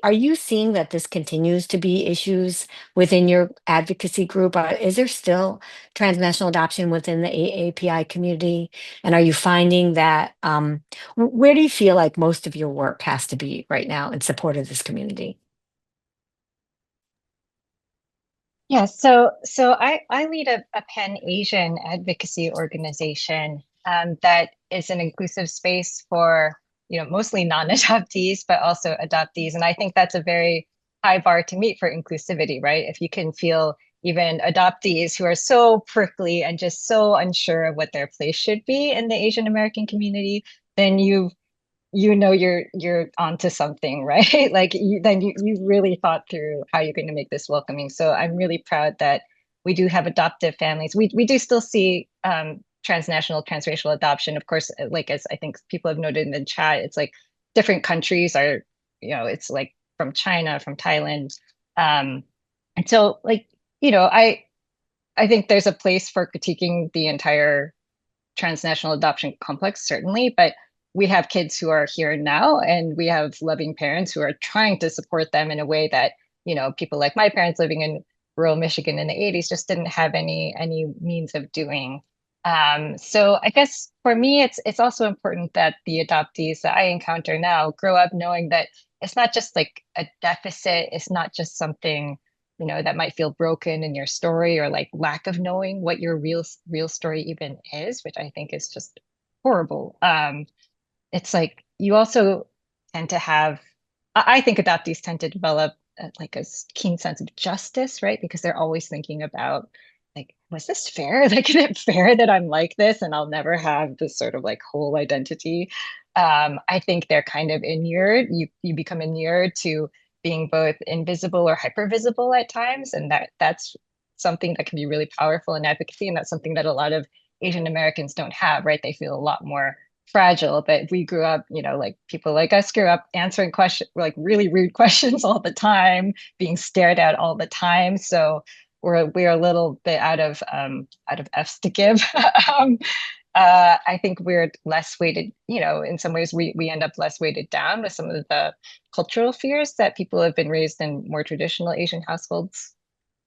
Speaker 2: are you seeing that this continues to be issues within your advocacy group? Is there still transnational adoption within the AAPI community? And are you finding that, where do you feel like most of your work has to be right now in support of this community?
Speaker 5: Yeah, so I lead a Pan Asian advocacy organization that is an inclusive space for, mostly non-adoptees, but also adoptees. And I think that's a very high bar to meet for inclusivity, right? If you can feel even adoptees who are so prickly and just so unsure of what their place should be in the Asian American community, then you're onto something, right? Like you really thought through how you're going to make this welcoming. So I'm really proud that we do have adoptive families. We do still see transnational, transracial adoption. Of course, like as I think people have noted in the chat, it's like different countries are, it's like from China, from Thailand. And so like, I think there's a place for critiquing the entire transnational adoption complex, certainly, but we have kids who are here now, and we have loving parents who are trying to support them in a way that, people like my parents living in rural Michigan in the 80s just didn't have any means of doing. So I guess for me, it's also important that the adoptees that I encounter now grow up knowing that it's not just like a deficit, it's not just something that might feel broken in your story, or like lack of knowing what your real story even is, which I think is just horrible. It's like you also tend to have, I think adoptees tend to develop like a keen sense of justice, right? Because they're always thinking about, like, was this fair? Like, is it fair that I'm like this and I'll never have this sort of like whole identity? I think they're kind of inured. You become inured to being both invisible or hypervisible at times, and that's something that can be really powerful in advocacy, and that's something that a lot of Asian Americans don't have, right? They feel a lot more fragile. But we grew up, like people like us grew up answering questions, like really rude questions all the time, being stared at all the time. So we're a little bit out of F's to give. I think we're less weighted, in some ways we end up less weighted down with some of the cultural fears that people have been raised in more traditional Asian households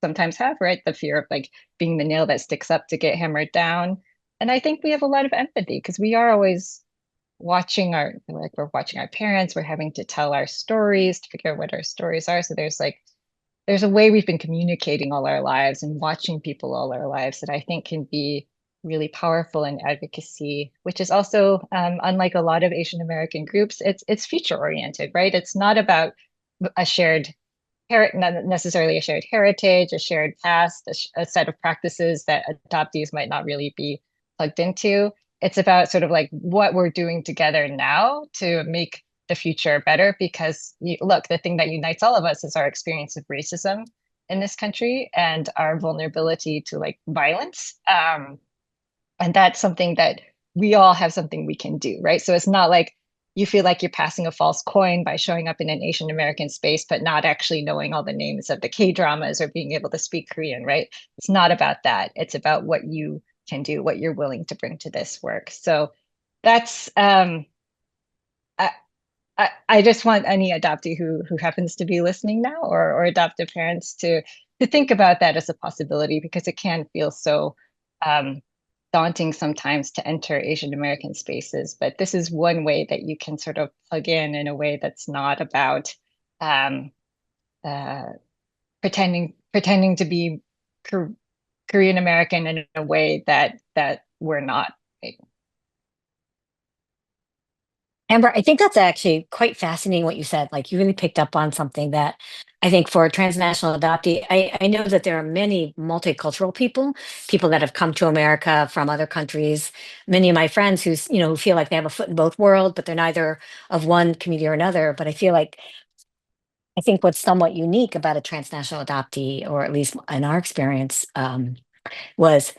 Speaker 5: sometimes have, right? The fear of like being the nail that sticks up to get hammered down. And I think we have a lot of empathy because we are always we're watching our parents, we're having to tell our stories to figure out what our stories are. So there's a way we've been communicating all our lives and watching people all our lives that I think can be really powerful in advocacy, which is also, unlike a lot of Asian American groups, it's future oriented, right? It's not about a shared not necessarily a shared heritage, a shared past, a set of practices that adoptees might not really be plugged into. It's about sort of like what we're doing together now to make the future better. Because look, the thing that unites all of us is our experience of racism. in this country and our vulnerability to like violence. And that's something that we all have something we can do, right? So it's not like you feel like you're passing a false coin by showing up in an Asian American space, but not actually knowing all the names of the K-dramas or being able to speak Korean, right? It's not about that. It's about what you can do, what you're willing to bring to this work. So that's I just want any adoptee who happens to be listening now, or adoptive parents to think about that as a possibility, because it can feel so daunting sometimes to enter Asian American spaces. But this is one way that you can sort of plug in a way that's not about pretending to be Korean American in a way that we're not. Right?
Speaker 2: Amber, I think that's actually quite fascinating what you said. Like you really picked up on something that I think for a transnational adoptee, I know that there are many multicultural people that have come to America from other countries. Many of my friends who feel like they have a foot in both worlds, but they're neither of one community or another. But I think what's somewhat unique about a transnational adoptee, or at least in our experience, was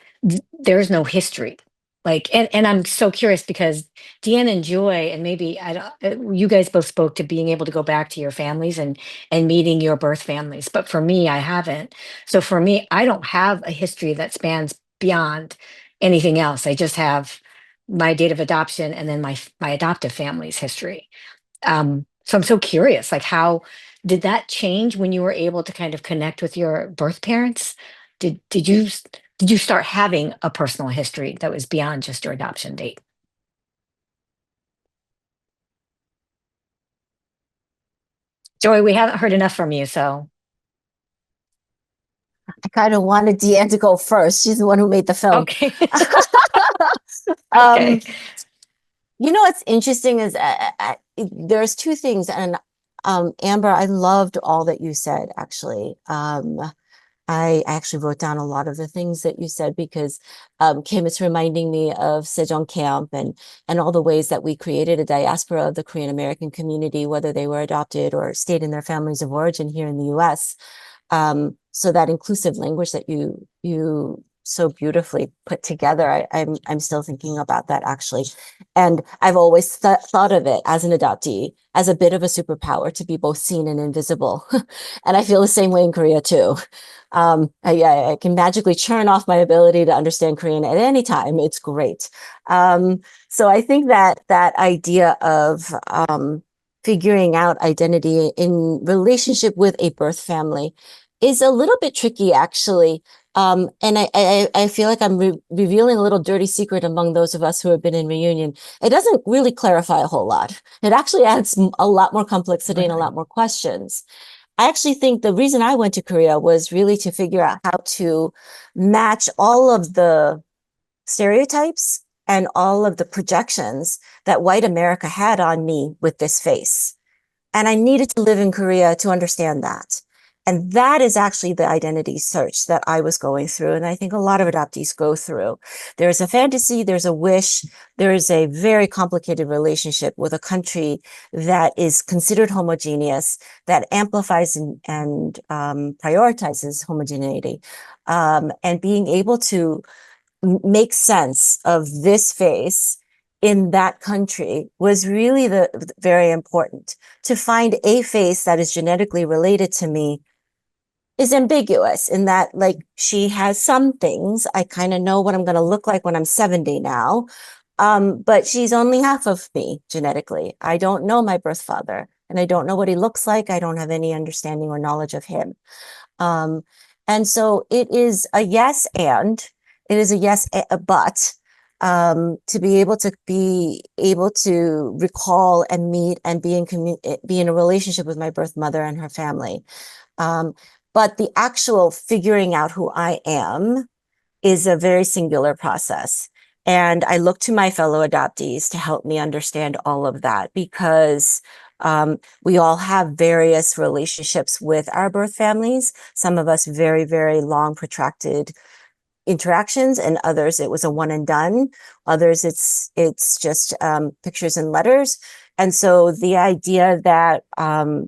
Speaker 2: there's no history. Like, and I'm so curious because Deann and Joy, and maybe I don't, you guys both spoke to being able to go back to your families and meeting your birth families. But for me, I haven't. So for me, I don't have a history that spans beyond anything else. I just have my date of adoption and then my adoptive family's history. So I'm so curious, like how did that change when you were able to kind of connect with your birth parents? Did you start having a personal history that was beyond just your adoption date? Joy, we haven't heard enough from you, so
Speaker 6: I kind of wanted Deann to go first. She's the one who made the film.
Speaker 2: okay.
Speaker 6: Um,
Speaker 2: Okay.
Speaker 6: You know what's interesting is there's two things, and Amber, I loved all that you said. Actually, I actually wrote down a lot of the things that you said because Kim is reminding me of Sejong Camp and all the ways that we created a diaspora of the Korean American community, whether they were adopted or stayed in their families of origin here in the U.S. So that inclusive language that you so beautifully put together, I'm still thinking about that actually, and I've always thought of it as an adoptee as a bit of a superpower to be both seen and invisible, and I feel the same way in Korea too. I can magically churn off my ability to understand Korean at any time. It's great. So I think that idea of figuring out identity in relationship with a birth family is a little bit tricky, actually. And I feel like I'm revealing a little dirty secret among those of us who have been in reunion. It doesn't really clarify a whole lot. It actually adds a lot more complexity and a lot more questions. I actually think the reason I went to Korea was really to figure out how to match all of the stereotypes and all of the projections that white America had on me with this face. And I needed to live in Korea to understand that. And that is actually the identity search that I was going through. And I think a lot of adoptees go through. There's a fantasy, there's a wish, there is a very complicated relationship with a country that is considered homogeneous, that amplifies and prioritizes homogeneity. And being able to make sense of this face in that country was really very important. To find a face that is genetically related to me is ambiguous in that, like, she has some things. I kind of know what I'm going to look like when I'm 70 now. But she's only half of me genetically. I don't know my birth father and I don't know what he looks like. I don't have any understanding or knowledge of him. And so it is a yes, and it is a yes, but to be able to recall and meet and be in a relationship with my birth mother and her family. But the actual figuring out who I am is a very singular process. And I look to my fellow adoptees to help me understand all of that, because we all have various relationships with our birth families. Some of us very, very long, protracted interactions, and others it was a one and done. Others it's just pictures and letters. And so the idea that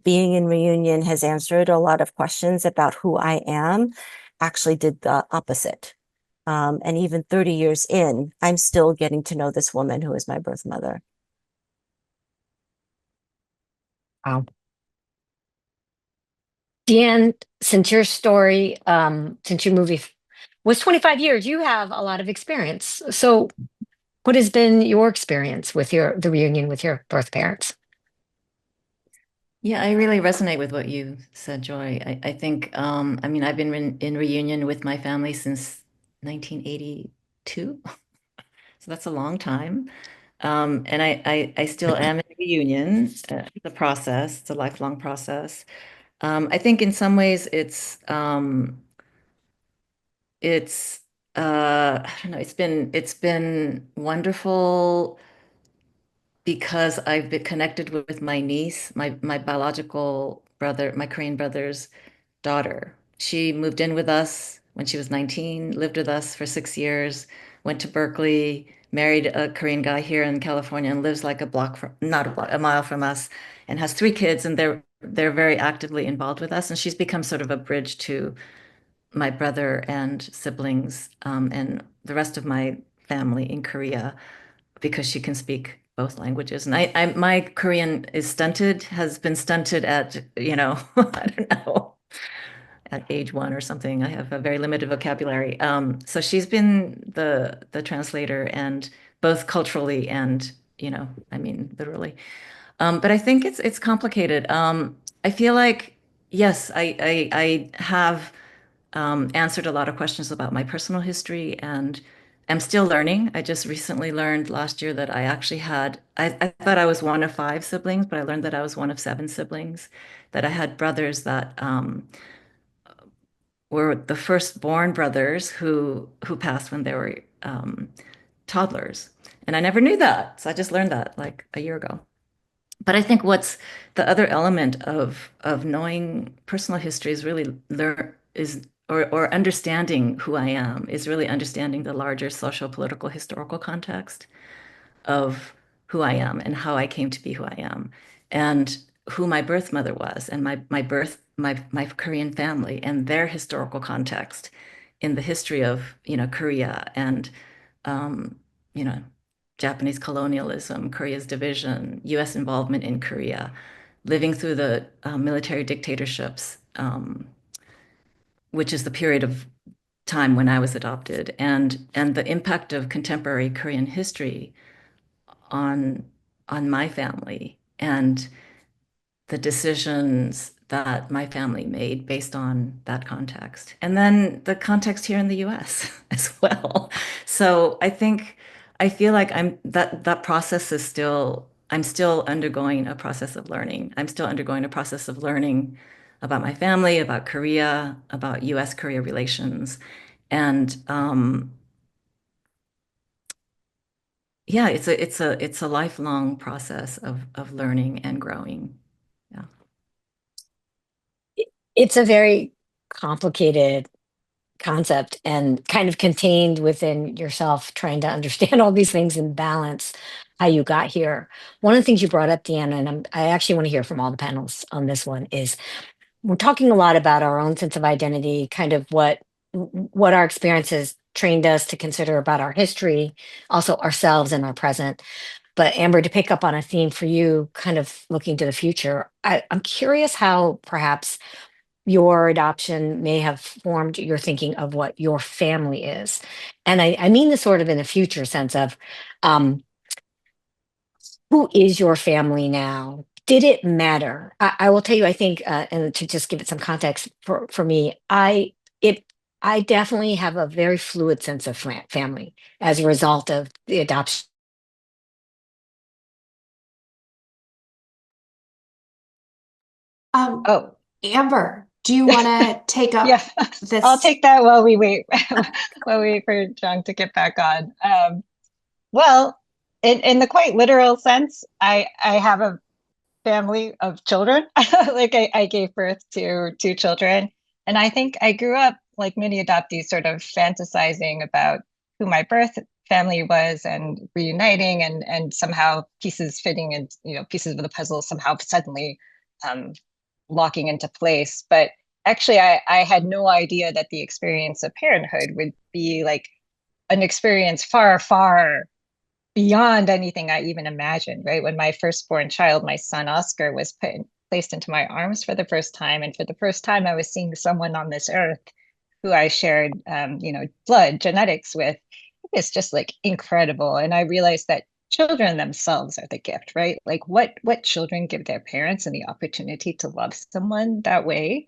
Speaker 6: being in reunion has answered a lot of questions about who I am actually did the opposite. And even 30 years in, I'm still getting to know this woman who is my birth mother.
Speaker 2: Wow. Deann, since your story, since your movie was 25 years, you have a lot of experience. So what has been your experience with the reunion with your birth parents?
Speaker 3: Yeah, I really resonate with what you said, Joy. I think, I mean, I've been in reunion with my family since 1982. So that's a long time. And I still am in reunion. It's a process, it's a lifelong process. I think in some ways it's I don't know, it's been wonderful because I've been connected with my niece, my biological brother, my Korean brother's daughter. She moved in with us when she was 19, lived with us for 6 years, went to Berkeley, married a Korean guy here in California, and lives like a block from, not a block, a mile from us, and has 3 kids, and they're very actively involved with us. And she's become sort of a bridge to my brother and siblings, and the rest of my family in Korea because she can speak both languages. And my Korean is stunted, has been stunted at, I don't know, at age 1 or something. I have a very limited vocabulary. So she's been the translator, and both culturally and, I mean, literally. But I think it's complicated. I feel like, yes, I have answered a lot of questions about my personal history, and I'm still learning. I just recently learned last year that I actually I thought I was one of 5 siblings, but I learned that I was one of 7 siblings, that I had brothers that were the firstborn brothers who passed when they were toddlers. And I never knew that. So I just learned that like a year ago. But I think what's the other element of knowing personal history is really or understanding who I am, is really understanding the larger social, political, historical context of who I am and how I came to be who I am, and who my birth mother was, and my Korean family and their historical context in the history of Korea, and um, you know Japanese colonialism, Korea's division, U.S. involvement in Korea, living through the military dictatorships, which is the period of time when I was adopted, and the impact of contemporary Korean history on my family, and the decisions that my family made based on that context. And then the context here in the US as well. So I feel like that process is I'm still undergoing a process of learning. I'm still undergoing a process of learning about my family, about Korea, about US-Korea relations. And yeah, it's a lifelong process of learning and growing. Yeah.
Speaker 2: It's a very complicated concept and kind of contained within yourself, trying to understand all these things and balance how you got here. One of the things you brought up, Deanna, and I actually want to hear from all the panelists on this one, is we're talking a lot about our own sense of identity, kind of what our experiences trained us to consider about our history, also ourselves and our present. But Amber, to pick up on a theme for you, kind of looking to the future, I'm curious how perhaps your adoption may have formed your thinking of what your family is. And I mean this sort of in a future sense of um, who is your family now? Did it matter? I will tell you, I think, and to just give it some context for me, it I definitely have a very fluid sense of family as a result of the adoption.
Speaker 5: Oh,
Speaker 4: Amber, do you want to take up
Speaker 5: yeah,
Speaker 4: this?
Speaker 5: I'll take that while we wait, while we wait for John to get back on. Well, in the quite literal sense, I have a family of children. Like I gave birth to 2 children. And I think I grew up, like many adoptees, sort of fantasizing about who my birth family was and reuniting and somehow pieces fitting and, pieces of the puzzle somehow suddenly locking into place. But actually, I had no idea that the experience of parenthood would be like an experience far, far beyond anything I even imagined, right? When my firstborn child, my son Oscar, was placed into my arms for the first time, and for the first time, I was seeing someone on this earth who I shared, blood genetics with. It's just like incredible, and I realized that children themselves are the gift, right? Like what children give their parents and the opportunity to love someone that way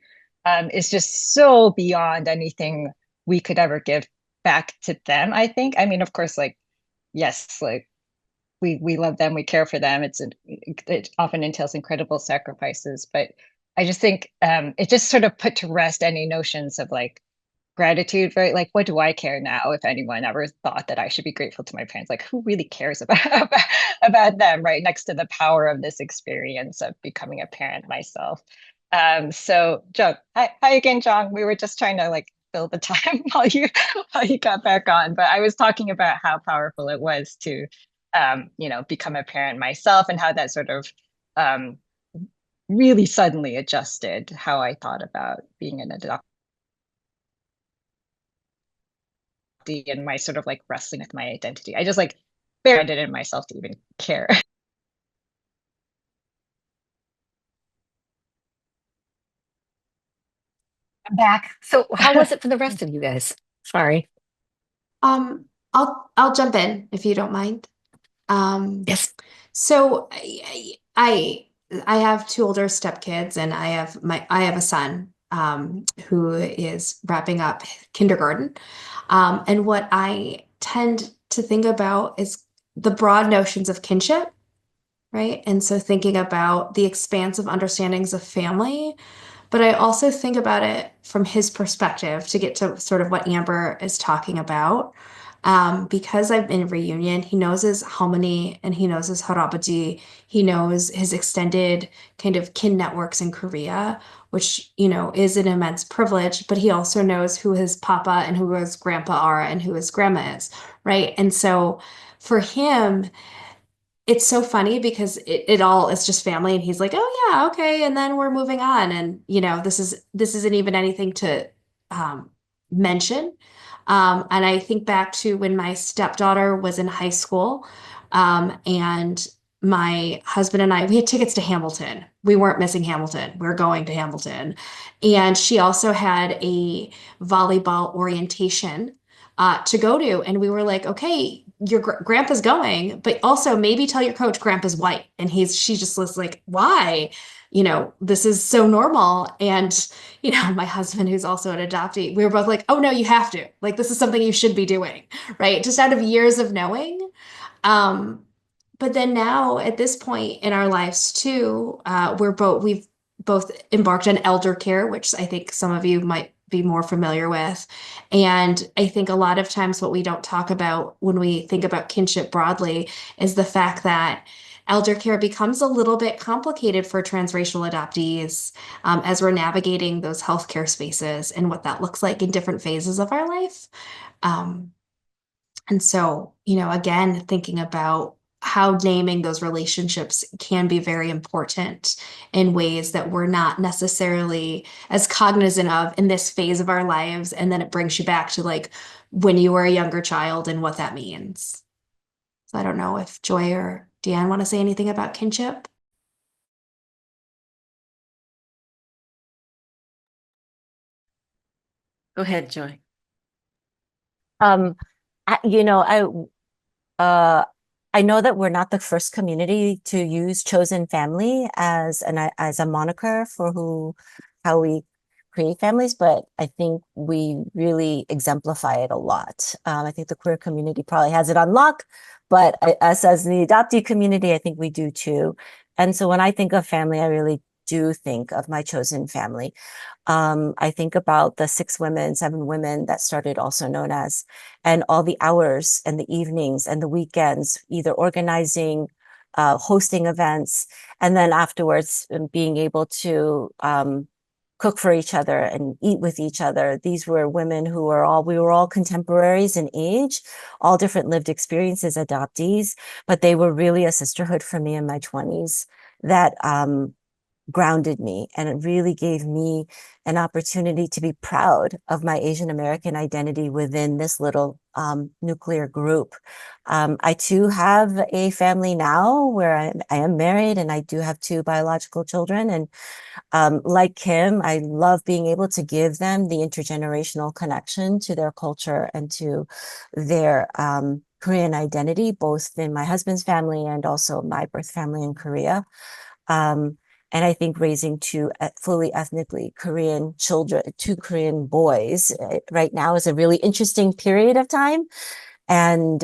Speaker 5: is just so beyond anything we could ever give back to them. I think. I mean, of course, like yes, like we love them, we care for them. It often entails incredible sacrifices, but I just think it just sort of put to rest any notions of like gratitude, right? Like, what do I care now? If anyone ever thought that I should be grateful to my parents, like who really cares about them, right? Next to the power of this experience of becoming a parent myself. So John, hi again, John. We were just trying to like fill the time while you got back on, but I was talking about how powerful it was to become a parent myself and how that sort of really suddenly adjusted how I thought about being an adoptee and my sort of like wrestling with my identity. I just like buried it in myself to even care.
Speaker 2: I'm back. So how was it for the rest of you guys? Sorry.
Speaker 4: I'll jump in if you don't mind.
Speaker 2: Yes.
Speaker 4: So I have two older stepkids, and I have a son who is wrapping up kindergarten. And what I tend to think about is the broad notions of kinship, right? And so thinking about the expansive understandings of family, but I also think about it from his perspective to get to sort of what Amber is talking about. Because I've been in reunion, he knows his Halmoni and he knows his Harabaji. He knows his extended kind of kin networks in Korea, which, is an immense privilege, but he also knows who his papa and who his grandpa are and who his grandma is, right? And so for him, it's so funny because it all is just family, and he's like, oh yeah, okay, and then we're moving on, and this isn't even anything to mention. And I think back to when my stepdaughter was in high school, and my husband and we had tickets to Hamilton. We weren't missing Hamilton. We are going to Hamilton. And she also had a volleyball orientation to go to. And we were like, okay, your grandpa's going, but also maybe tell your coach grandpa's white. And she just was like, why? This is so normal. And, my husband, who's also an adoptee, we were both like, oh no, you have to, like, this is something you should be doing, right? Just out of years of knowing. But then now at this point in our lives too, we've both embarked on elder care, which I think some of you might be more familiar with. And I think a lot of times what we don't talk about when we think about kinship broadly is the fact that elder care becomes a little bit complicated for transracial adoptees as we're navigating those healthcare spaces and what that looks like in different phases of our life. And so, again, thinking about how naming those relationships can be very important in ways that we're not necessarily as cognizant of in this phase of our lives. And then it brings you back to like when you were a younger child and what that means. So I don't know if Joy or Deann want to say anything about kinship.
Speaker 3: Go ahead, Joy.
Speaker 6: Um, I know that we're not the first community to use chosen family as a moniker for how we create families, but I think we really exemplify it a lot. I think the queer community probably has it on lock, but us as the adoptee community, I think we do too. And so when I think of family, I really do think of my chosen family. I think about the 7 women that started Also Known As, and all the hours and the evenings and the weekends, either organizing, hosting events, and then afterwards being able to cook for each other and eat with each other. These were women who we were all contemporaries in age, all different lived experiences, adoptees, but they were really a sisterhood for me in my 20s that grounded me, and it really gave me an opportunity to be proud of my Asian American identity within this little nuclear group. I too have a family now where I am married, and I do have 2 biological children. And like Kim, I love being able to give them the intergenerational connection to their culture and to their Korean identity, both in my husband's family and also my birth family in Korea. And I think raising 2 fully ethnically Korean children, 2 Korean boys right now is a really interesting period of time. And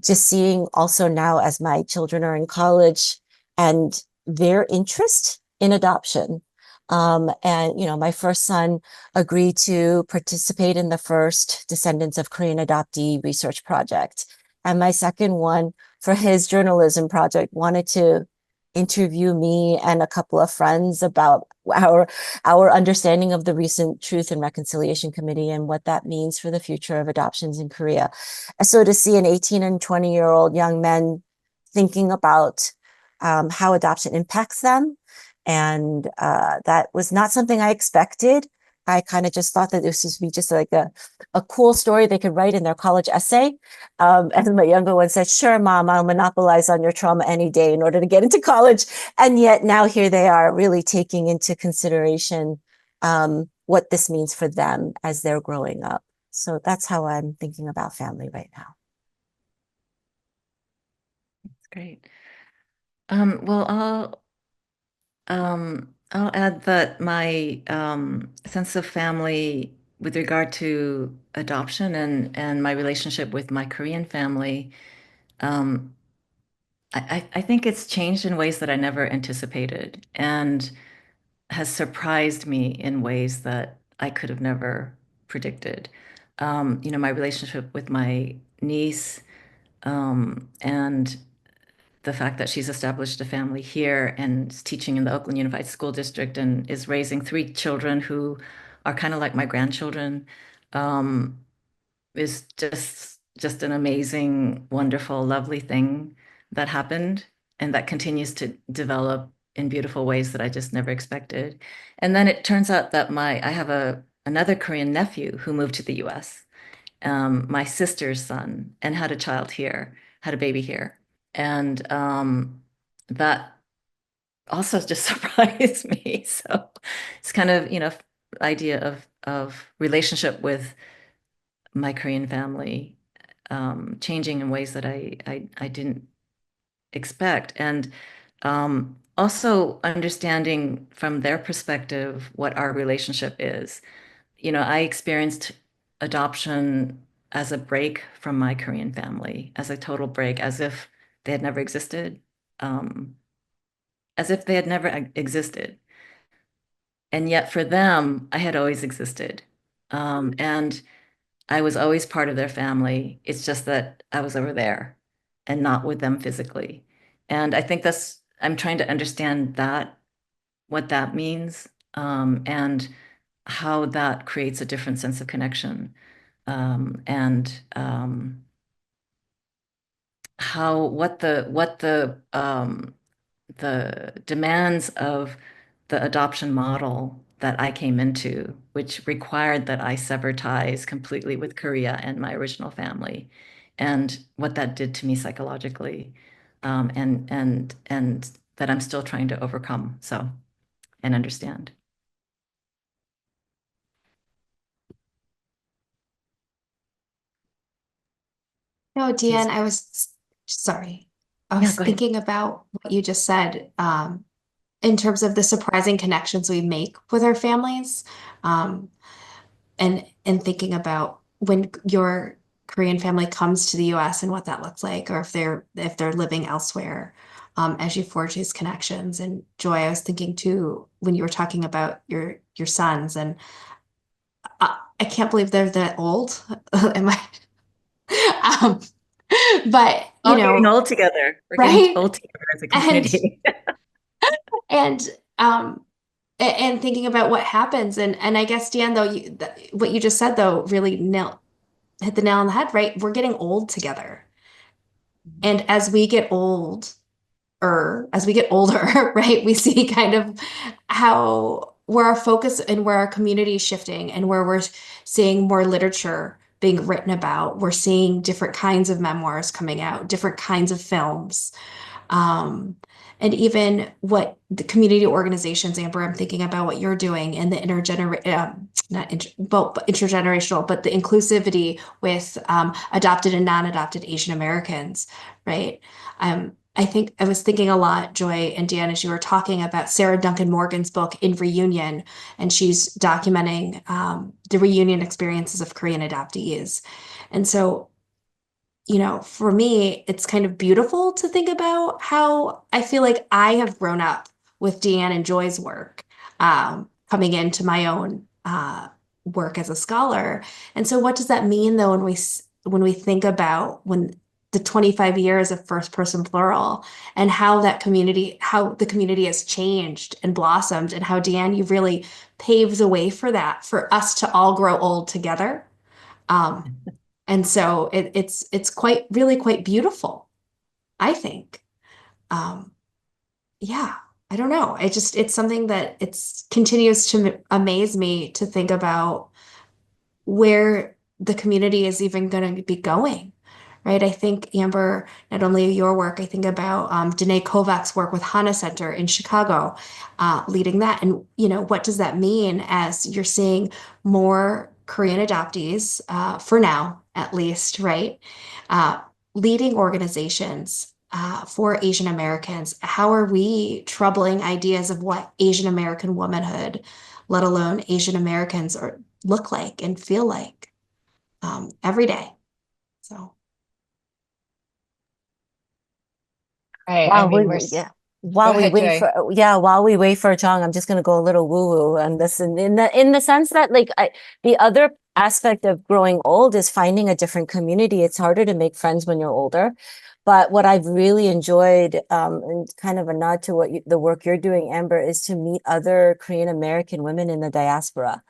Speaker 6: just seeing also now as my children are in college and their interest in adoption. And, my first son agreed to participate in the first Descendants of Korean Adoptee research project. And my second one, for his journalism project, wanted to interview me and a couple of friends about our understanding of the recent Truth and Reconciliation Committee and what that means for the future of adoptions in Korea. So to see an 18 and 20-year-old young men thinking about how adoption impacts them, and that was not something I expected. I kind of just thought that this would be just like a cool story they could write in their college essay. And my younger one said, "Sure, Mom, I'll monopolize on your trauma any day in order to get into college." And yet now here they are really taking into consideration what this means for them as they're growing up. So that's how I'm thinking about family right now.
Speaker 3: That's great. Well, I'll add that my sense of family with regard to adoption and my relationship with my Korean family, I think it's changed in ways that I never anticipated and has surprised me in ways that I could have never predicted. My relationship with my niece, and the fact that she's established a family here and is teaching in the Oakland Unified School District and is raising 3 children who are kind of like my grandchildren, is just an amazing, wonderful, lovely thing that happened and that continues to develop in beautiful ways that I just never expected. And then it turns out that I have another Korean nephew who moved to the US, my sister's son, and had a child here, had a baby here. And that also just surprised me. So it's kind of, idea of relationship with my Korean family changing in ways that I didn't expect. And also understanding from their perspective what our relationship is. I experienced adoption as a break from my Korean family, as a total break, as if they had never existed, as if they had never existed. And yet for them, I had always existed. And I was always part of their family. It's just that I was over there and not with them physically. And I think I'm trying to understand what that means, and how that creates a different sense of connection. And what the demands of the adoption model that I came into, which required that I sever ties completely with Korea and my original family, and what that did to me psychologically, and that I'm still trying to overcome and understand.
Speaker 4: No, Deann, sorry. I
Speaker 3: Yeah,
Speaker 4: was
Speaker 3: go ahead.
Speaker 4: thinking about what you just said, in terms of the surprising connections we make with our families, and thinking about when your Korean family comes to the US and what that looks like, or if they're living elsewhere, as you forge these connections. And Joy, I was thinking too, when you were talking about your sons, and I can't believe they're that old. Am I? Um, but
Speaker 3: All getting old together. We're getting
Speaker 4: right?
Speaker 3: old together as a
Speaker 4: And
Speaker 3: community.
Speaker 4: and um and thinking about what happens. And I guess, Deann, though, what you just said, though, really hit the nail on the head, right? We're getting old together. And as we get older, right, we see kind of how where our focus and where our community is shifting and where we're seeing more literature being written about. We're seeing different kinds of memoirs coming out, different kinds of films. Um, and even what the community organizations, Amber, I'm thinking about what you're doing and the not inter but intergenerational, but the inclusivity with adopted and non-adopted Asian Americans, right? I think I was thinking a lot, Joy and Deann, as you were talking about Sarah Duncan Morgan's book In Reunion, and she's documenting the reunion experiences of Korean adoptees. And so for me, it's kind of beautiful to think about how I feel like I have grown up with Deann and Joy's work, coming into my own work as a scholar. And so, what does that mean, though, when we think about when the 25 years of First Person Plural and how the community has changed and blossomed, and how, Deann, you've really paved the way for that, for us to all grow old together. Um, and so it's quite beautiful, I think. Um, yeah, I don't know. It's something that it's continues to amaze me to think about where the community is even going to be going, right? I think, Amber, not only your work, I think about Danae Kovac's work with Hana Center in Chicago, leading that. And, what does that mean as you're seeing more Korean adoptees, for now, at least, right? Uh, Leading organizations for Asian Americans. How are we troubling ideas of what Asian American womanhood, let alone Asian Americans, look like and feel like every day? So.
Speaker 5: Right. I
Speaker 6: While
Speaker 5: mean,
Speaker 6: we, yeah,
Speaker 5: go
Speaker 6: while we
Speaker 5: ahead,
Speaker 6: wait
Speaker 5: Joy.
Speaker 6: for, yeah, while we wait for Jong, I'm just gonna go a little woo-woo on this, and in the sense that, like, the other aspect of growing old is finding a different community. It's harder to make friends when you're older, but what I've really enjoyed, and kind of a nod to the work you're doing, Amber, is to meet other Korean American women in the diaspora,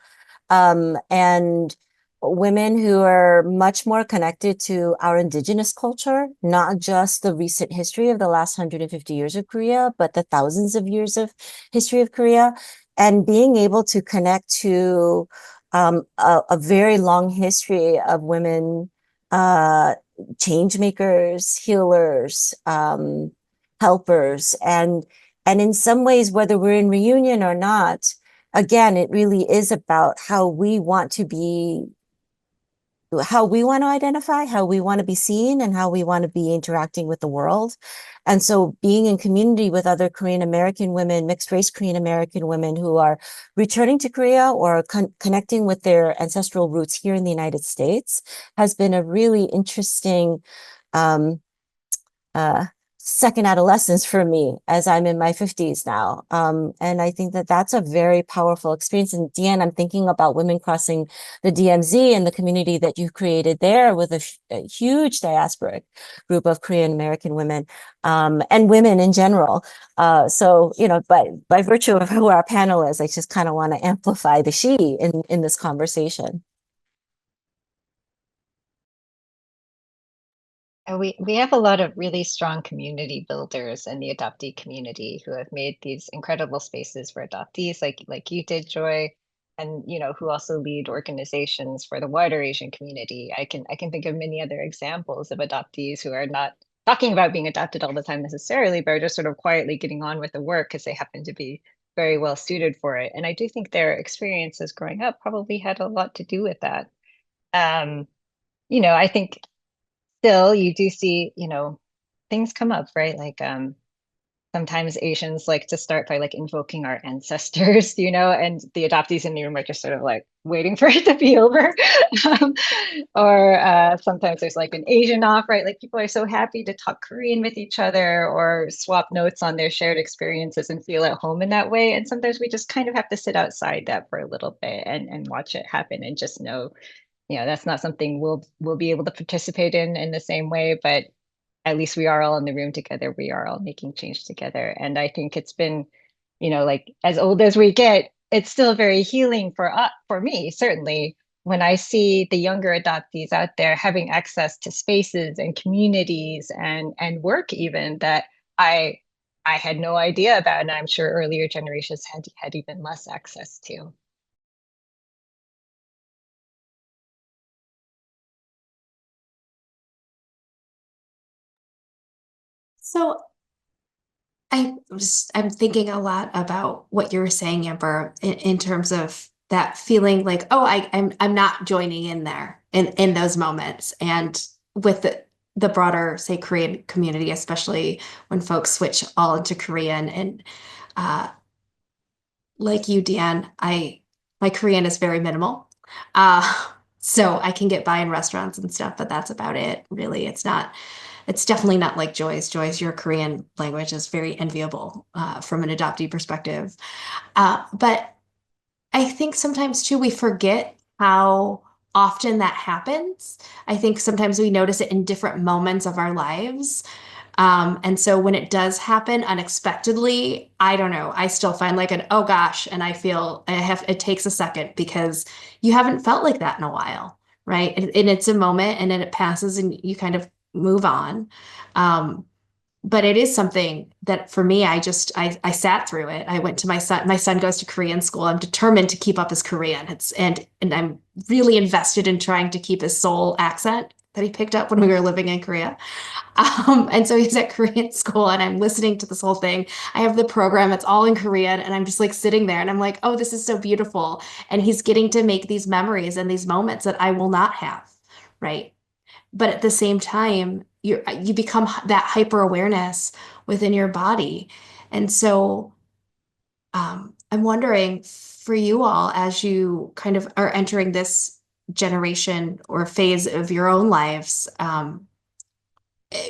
Speaker 6: and women who are much more connected to our indigenous culture, not just the recent history of the last 150 years of Korea, but the thousands of years of history of Korea, and being able to connect to a very long history of women, change makers, healers, helpers, and in some ways, whether we're in reunion or not, again, it really is about how we want to identify, how we want to be seen, and how we want to be interacting with the world. And so being in community with other Korean American women, mixed race Korean American women who are returning to Korea or connecting with their ancestral roots here in the United States has been a really interesting um, uh, second adolescence for me as I'm in my 50s now. And I think that that's a very powerful experience. And Deann, I'm thinking about Women Crossing the DMZ and the community that you created there with a huge diasporic group of Korean American women, and women in general. So, by virtue of who our panel is, I just kind of want to amplify the she in this conversation.
Speaker 5: We have a lot of really strong community builders in the adoptee community who have made these incredible spaces for adoptees, like you did, Joy, and who also lead organizations for the wider Asian community. I can think of many other examples of adoptees who are not talking about being adopted all the time necessarily, but are just sort of quietly getting on with the work because they happen to be very well suited for it. And I do think their experiences growing up probably had a lot to do with that. I think still you do see, things come up, right? Like sometimes Asians like to start by like invoking our ancestors, and the adoptees in the room are just sort of like waiting for it to be over. um, or sometimes there's like an Asian off, right? Like people are so happy to talk Korean with each other or swap notes on their shared experiences and feel at home in that way. And sometimes we just kind of have to sit outside that for a little bit and watch it happen and just know, that's not something we'll be able to participate in the same way, but at least we are all in the room together. We are all making change together. And I think it's been like as old as we get, it's still very healing for me, certainly, when I see the younger adoptees out there having access to spaces and communities and work even that I I had no idea about, and I'm sure earlier generations had even less access to.
Speaker 4: So I'm thinking a lot about what you were saying, Amber, in terms of that feeling like, oh, I'm not joining in there in those moments. And with the broader, say, Korean community, especially when folks switch all into Korean. And uh, like you, Deann, my Korean is very minimal. So I can get by in restaurants and stuff, but that's about it. Really, it's definitely not like Joy's. Joy's, your Korean language is very enviable from an adoptee perspective. But I think sometimes too, we forget how often that happens. I think sometimes we notice it in different moments of our lives. And so when it does happen unexpectedly, I don't know, I still find like an, oh gosh, and it takes a second because you haven't felt like that in a while, right? And it's a moment and then it passes and you kind of move on. Um, but it is something that for me, I sat through it. I went to my son goes to Korean school. I'm determined to keep up his Korean. And I'm really invested in trying to keep his Seoul accent that he picked up when we were living in Korea. And so he's at Korean school and I'm listening to this whole thing. I have the program, it's all in Korean, and I'm just like sitting there and I'm like, oh, this is so beautiful. And he's getting to make these memories and these moments that I will not have, right? But at the same time, you become that hyper awareness within your body. And so I'm wondering for you all, as you kind of are entering this generation or phase of your own lives,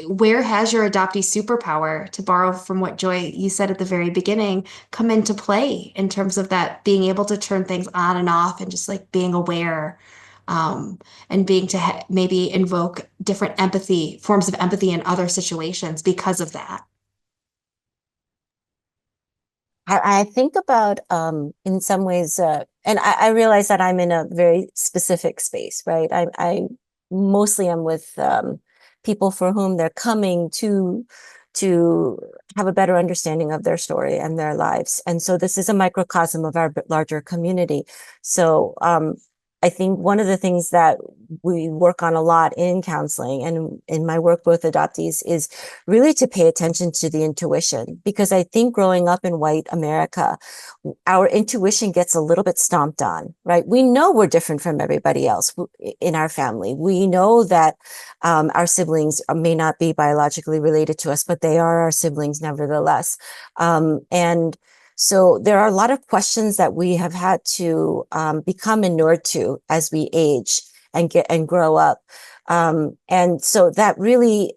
Speaker 4: where has your adoptee superpower, to borrow from what Joy you said at the very beginning, come into play in terms of that being able to turn things on and off and just like being aware, and being to maybe invoke different forms of empathy in other situations because of that?
Speaker 6: I think about in some ways, and I realize that I'm in a very specific space, right? I mostly am with people for whom they're coming to have a better understanding of their story and their lives. And so this is a microcosm of our larger community. So I think one of the things that we work on a lot in counseling and in my work with adoptees is really to pay attention to the intuition, because I think growing up in white America, our intuition gets a little bit stomped on, right? We know we're different from everybody else in our family. We know that our siblings may not be biologically related to us, but they are our siblings nevertheless. And so there are a lot of questions that we have had to become inured to as we age and grow up. And so that really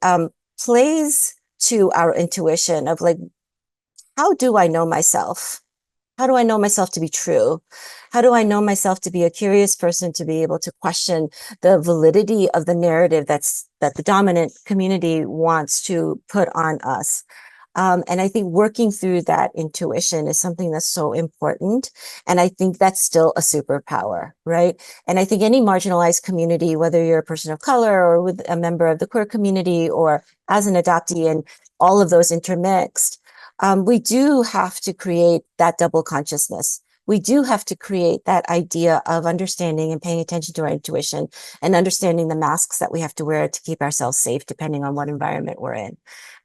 Speaker 6: plays to our intuition of like, how do I know myself? How do I know myself to be true? How do I know myself to be a curious person, to be able to question the validity of the narrative that the dominant community wants to put on us? And I think working through that intuition is something that's so important. And I think that's still a superpower, right? And I think any marginalized community, whether you're a person of color or with a member of the queer community or as an adoptee and all of those intermixed, we do have to create that double consciousness. We do have to create that idea of understanding and paying attention to our intuition and understanding the masks that we have to wear to keep ourselves safe, depending on what environment we're in.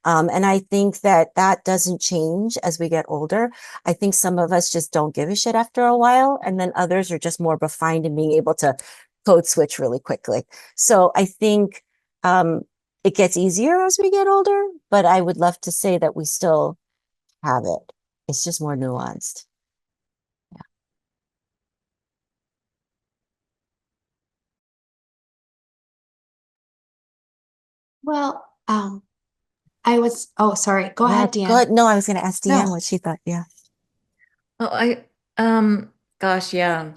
Speaker 6: And I think that doesn't change as we get older. I think some of us just don't give a shit after a while, and then others are just more refined in being able to code switch really quickly. So I think it gets easier as we get older, but I would love to say that we still have it. It's just more nuanced.
Speaker 4: Well, oh, sorry. Go
Speaker 6: Yeah,
Speaker 4: ahead, Deann.
Speaker 6: good. No, I was going to ask Deann
Speaker 4: No.
Speaker 6: what she thought. Yeah.
Speaker 3: Oh, gosh, yeah.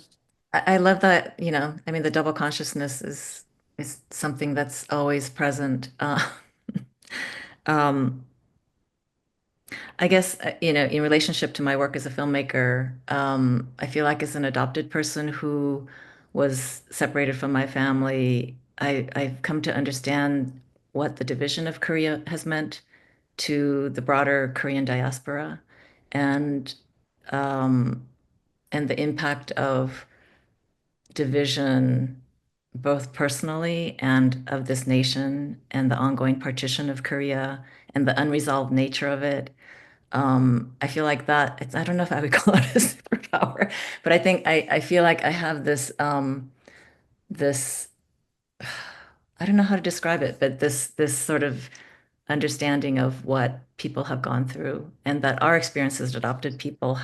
Speaker 3: I love that, I mean, the double consciousness is something that's always present. Um, I guess, in relationship to my work as a filmmaker, I feel like as an adopted person who was separated from my family, I've come to understand what the division of Korea has meant to the broader Korean diaspora and um, and the impact of division, both personally and of this nation, and the ongoing partition of Korea and the unresolved nature of it. I feel like that, I don't know if I would call it a superpower, but I feel like I have this, I don't know how to describe it, but this sort of understanding of what people have gone through and that our experiences as adopted people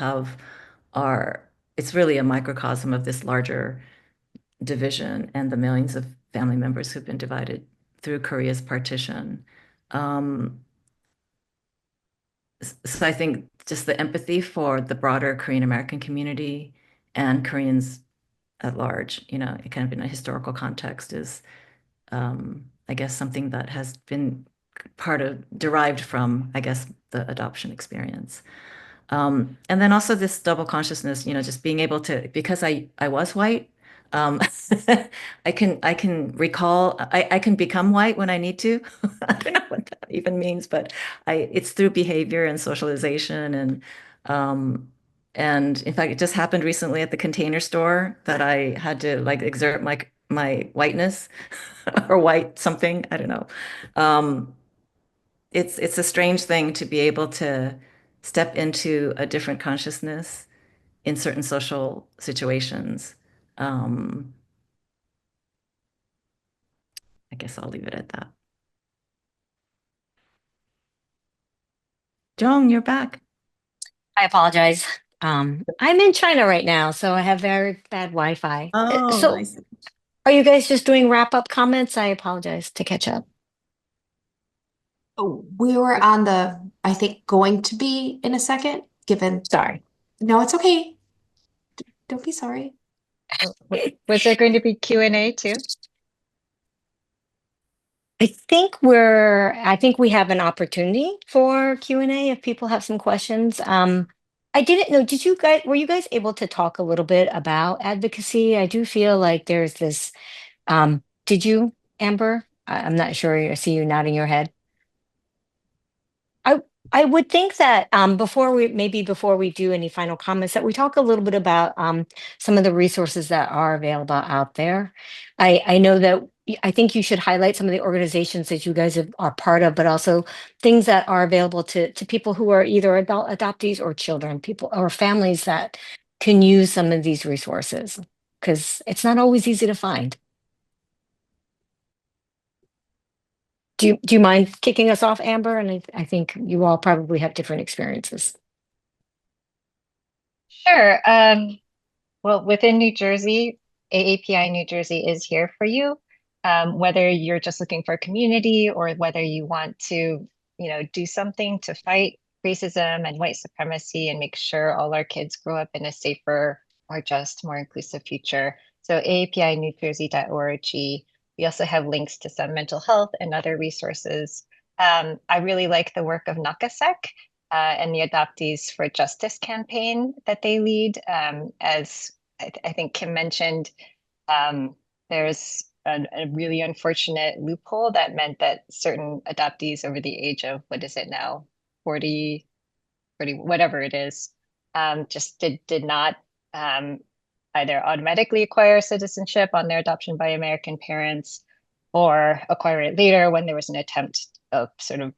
Speaker 3: are, it's really a microcosm of this larger division and the millions of family members who've been divided through Korea's partition. Um, so I think just the empathy for the broader Korean American community and Koreans at large, kind of in a historical context is, I guess, something that has been derived from, I guess, the adoption experience. And then also this double consciousness, just being able to, because I was white, um, I can recall, I can become white when I need to. I don't know what that even means, but it's through behavior and socialization um, and in fact, it just happened recently at the Container Store that I had to like exert my whiteness or white something. I don't know. Um, it's a strange thing to be able to step into a different consciousness in certain social situations. Um, I guess I'll leave it at that. Jong, you're back.
Speaker 2: I apologize. I'm in China right now, so I have very bad Wi-Fi.
Speaker 3: Oh, I
Speaker 2: So
Speaker 3: see.
Speaker 2: are you guys just doing wrap-up comments? I apologize to catch up.
Speaker 4: Oh, we were on the, I think, going to be in a second, given.
Speaker 2: Sorry.
Speaker 4: No, it's okay. Don't be sorry.
Speaker 5: Was there going to be Q&A too?
Speaker 2: I think we have an opportunity for Q&A if people have some questions. I didn't know, were you guys able to talk a little bit about advocacy? I do feel like there's this, did you, Amber? I'm not sure. I see you nodding your head. I I would think that before we do any final comments, that we talk a little bit about some of the resources that are available out there. I know that I think you should highlight some of the organizations that you guys are part of, but also things that are available to people who are either adult adoptees or children, people or families that can use some of these resources because it's not always easy to find. Do you mind kicking us off, Amber? And I think you all probably have different experiences.
Speaker 5: Sure. Well, within New Jersey, AAPI New Jersey is here for you. Whether you're just looking for a community or whether you want to, do something to fight racism and white supremacy and make sure all our kids grow up in a safer, more just, more inclusive future. So aapinewjersey.org. We also have links to some mental health and other resources. I really like the work of Nakasek and the Adoptees for Justice campaign that they lead. As I think Kim mentioned, there's a really unfortunate loophole that meant that certain adoptees over the age of, what is it now, 40, whatever it is, just did not either automatically acquire citizenship on their adoption by American parents or acquire it later when there was an attempt of sort of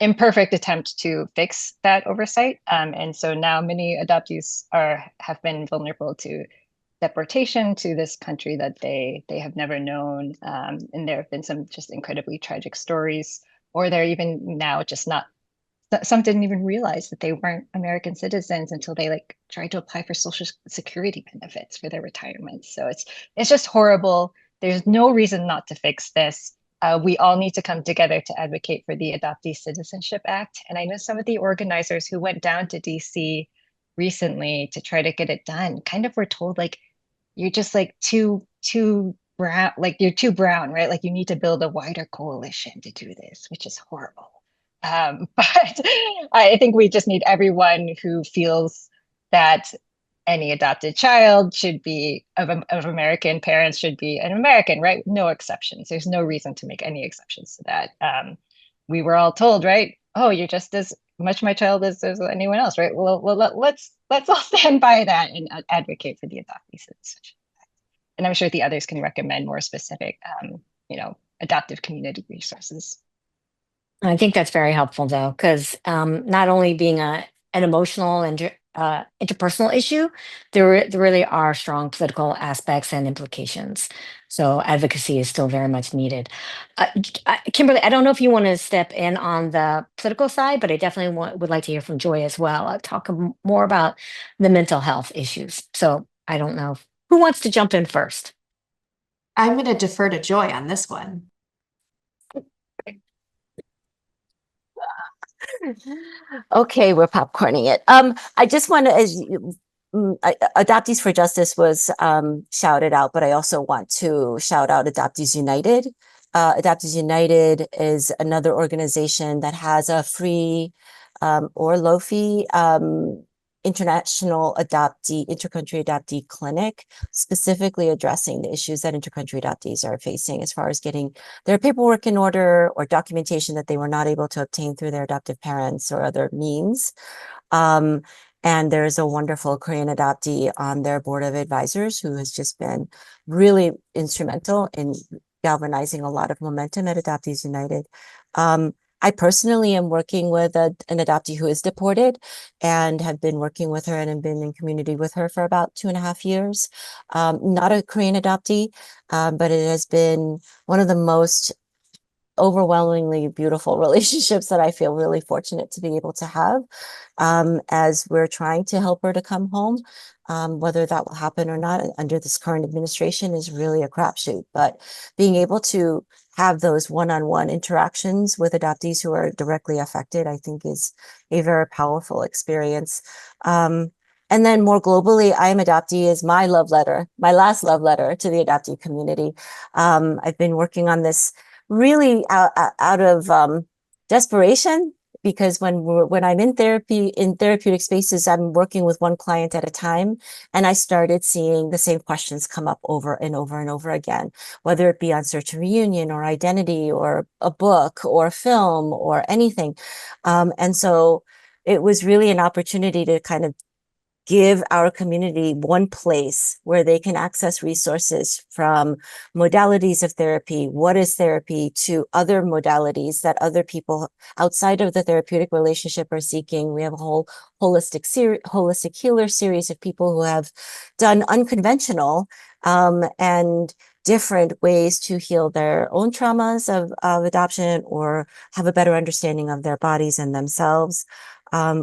Speaker 5: imperfect attempt to fix that oversight. And so now many adoptees have been vulnerable to deportation to this country that they have never known. And there have been some just incredibly tragic stories, or they're even now just not, some didn't even realize that they weren't American citizens until they like tried to apply for Social Security benefits for their retirement. So it's just horrible. There's no reason not to fix this. We all need to come together to advocate for the Adoptee Citizenship Act. And I know some of the organizers who went down to DC recently to try to get it done kind of were told like, you're just like too brown, like you're too brown, right? Like you need to build a wider coalition to do this, which is horrible. But I think we just need everyone who feels that any adopted child should be of American parents should be an American, right? No exceptions. There's no reason to make any exceptions to that. We were all told, right? Oh, you're just as much my child as anyone else, right? Well, let's all stand by that and advocate for the adoptees. And I'm sure the others can recommend more specific, adoptive community resources.
Speaker 2: I think that's very helpful, though, because not only being an emotional and interpersonal issue, there really are strong political aspects and implications. So advocacy is still very much needed. Kimberly, I don't know if you want to step in on the political side, but I definitely would like to hear from Joy as well. Talk more about the mental health issues. So I don't know who wants to jump in first.
Speaker 4: I'm going to defer to Joy on this one.
Speaker 6: Okay, we're popcorning it. I just want to, Adoptees for Justice was shouted out, but I also want to shout out Adoptees United. Adoptees United is another organization that has a free or low fee intercountry adoptee clinic, specifically addressing the issues that intercountry adoptees are facing as far as getting their paperwork in order or documentation that they were not able to obtain through their adoptive parents or other means. And there's a wonderful Korean adoptee on their board of advisors who has just been really instrumental in galvanizing a lot of momentum at Adoptees United. I personally am working with an adoptee who is deported and have been working with her and have been in community with her for about 2.5 years. Not a Korean adoptee, but it has been one of the most overwhelmingly beautiful relationships that I feel really fortunate to be able to have as we're trying to help her to come home. Whether that will happen or not under this current administration is really a crapshoot, but being able to have those one-on-one interactions with adoptees who are directly affected, I think is a very powerful experience. And then more globally, I Am Adoptee is my love letter, my last love letter to the adoptee community. I've been working on this really out of desperation, because when I'm in therapeutic spaces, I'm working with one client at a time, and I started seeing the same questions come up over and over and over again, whether it be on search and reunion or identity or a book or a film or anything. And so it was really an opportunity to kind of give our community one place where they can access resources from modalities of therapy, what is therapy, to other modalities that other people outside of the therapeutic relationship are seeking. We have a whole holistic healer series of people who have done unconventional and different ways to heal their own traumas of adoption or have a better understanding of their bodies and themselves.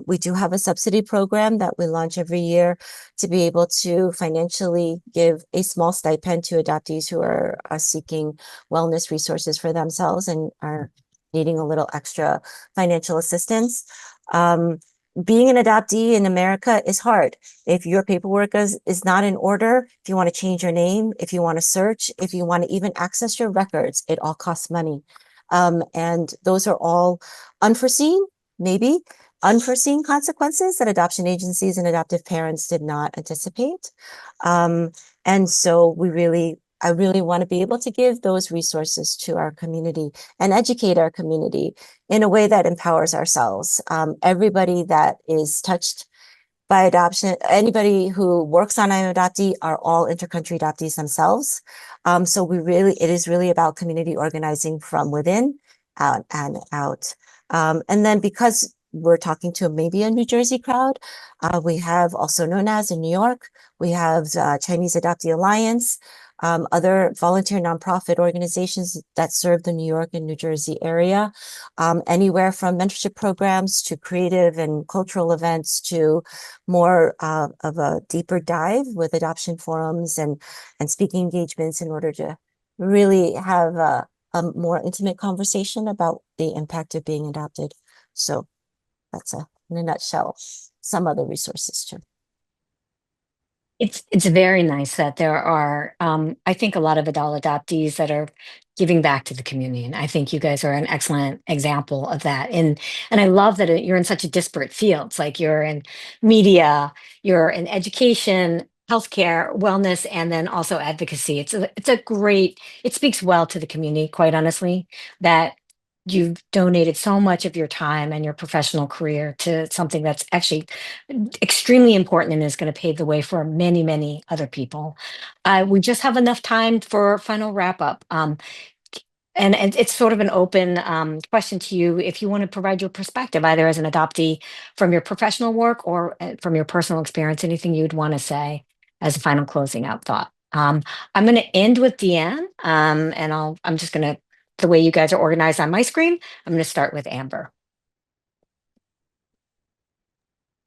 Speaker 6: We do have a subsidy program that we launch every year to be able to financially give a small stipend to adoptees who are seeking wellness resources for themselves and are needing a little extra financial assistance. Being an adoptee in America is hard. If your paperwork is not in order, if you want to change your name, if you want to search, if you want to even access your records, it all costs money. And those are all unforeseen, maybe unforeseen consequences that adoption agencies and adoptive parents did not anticipate. And so I really want to be able to give those resources to our community and educate our community in a way that empowers ourselves. Everybody that is touched by adoption, anybody who works on I'm Adoptee are all intercountry adoptees themselves. So it is really about community organizing from within out and out. And then because we're talking to maybe a New Jersey crowd, we have also known as in New York, we have Chinese Adoptee Alliance, other volunteer nonprofit organizations that serve the New York and New Jersey area, anywhere from mentorship programs to creative and cultural events to more of a deeper dive with adoption forums and speaking engagements in order to really have a more intimate conversation about the impact of being adopted. So that's in a nutshell, some other resources too.
Speaker 2: It's very nice that there are, I think, a lot of adult adoptees that are giving back to the community, and I think you guys are an excellent example of that. And I love that you're in such a disparate fields, like you're in media, you're in education, healthcare, wellness, and then also advocacy. It's a great. It speaks well to the community, quite honestly, that you've donated so much of your time and your professional career to something that's actually extremely important and is going to pave the way for many, many other people. We just have enough time for final wrap up. And it's sort of an open question to you if you want to provide your perspective, either as an adoptee from your professional work or from your personal experience, anything you'd want to say as a final closing out thought. I'm going to end with Deann, and I'm just going to, the way you guys are organized on my screen, I'm going to start with Amber.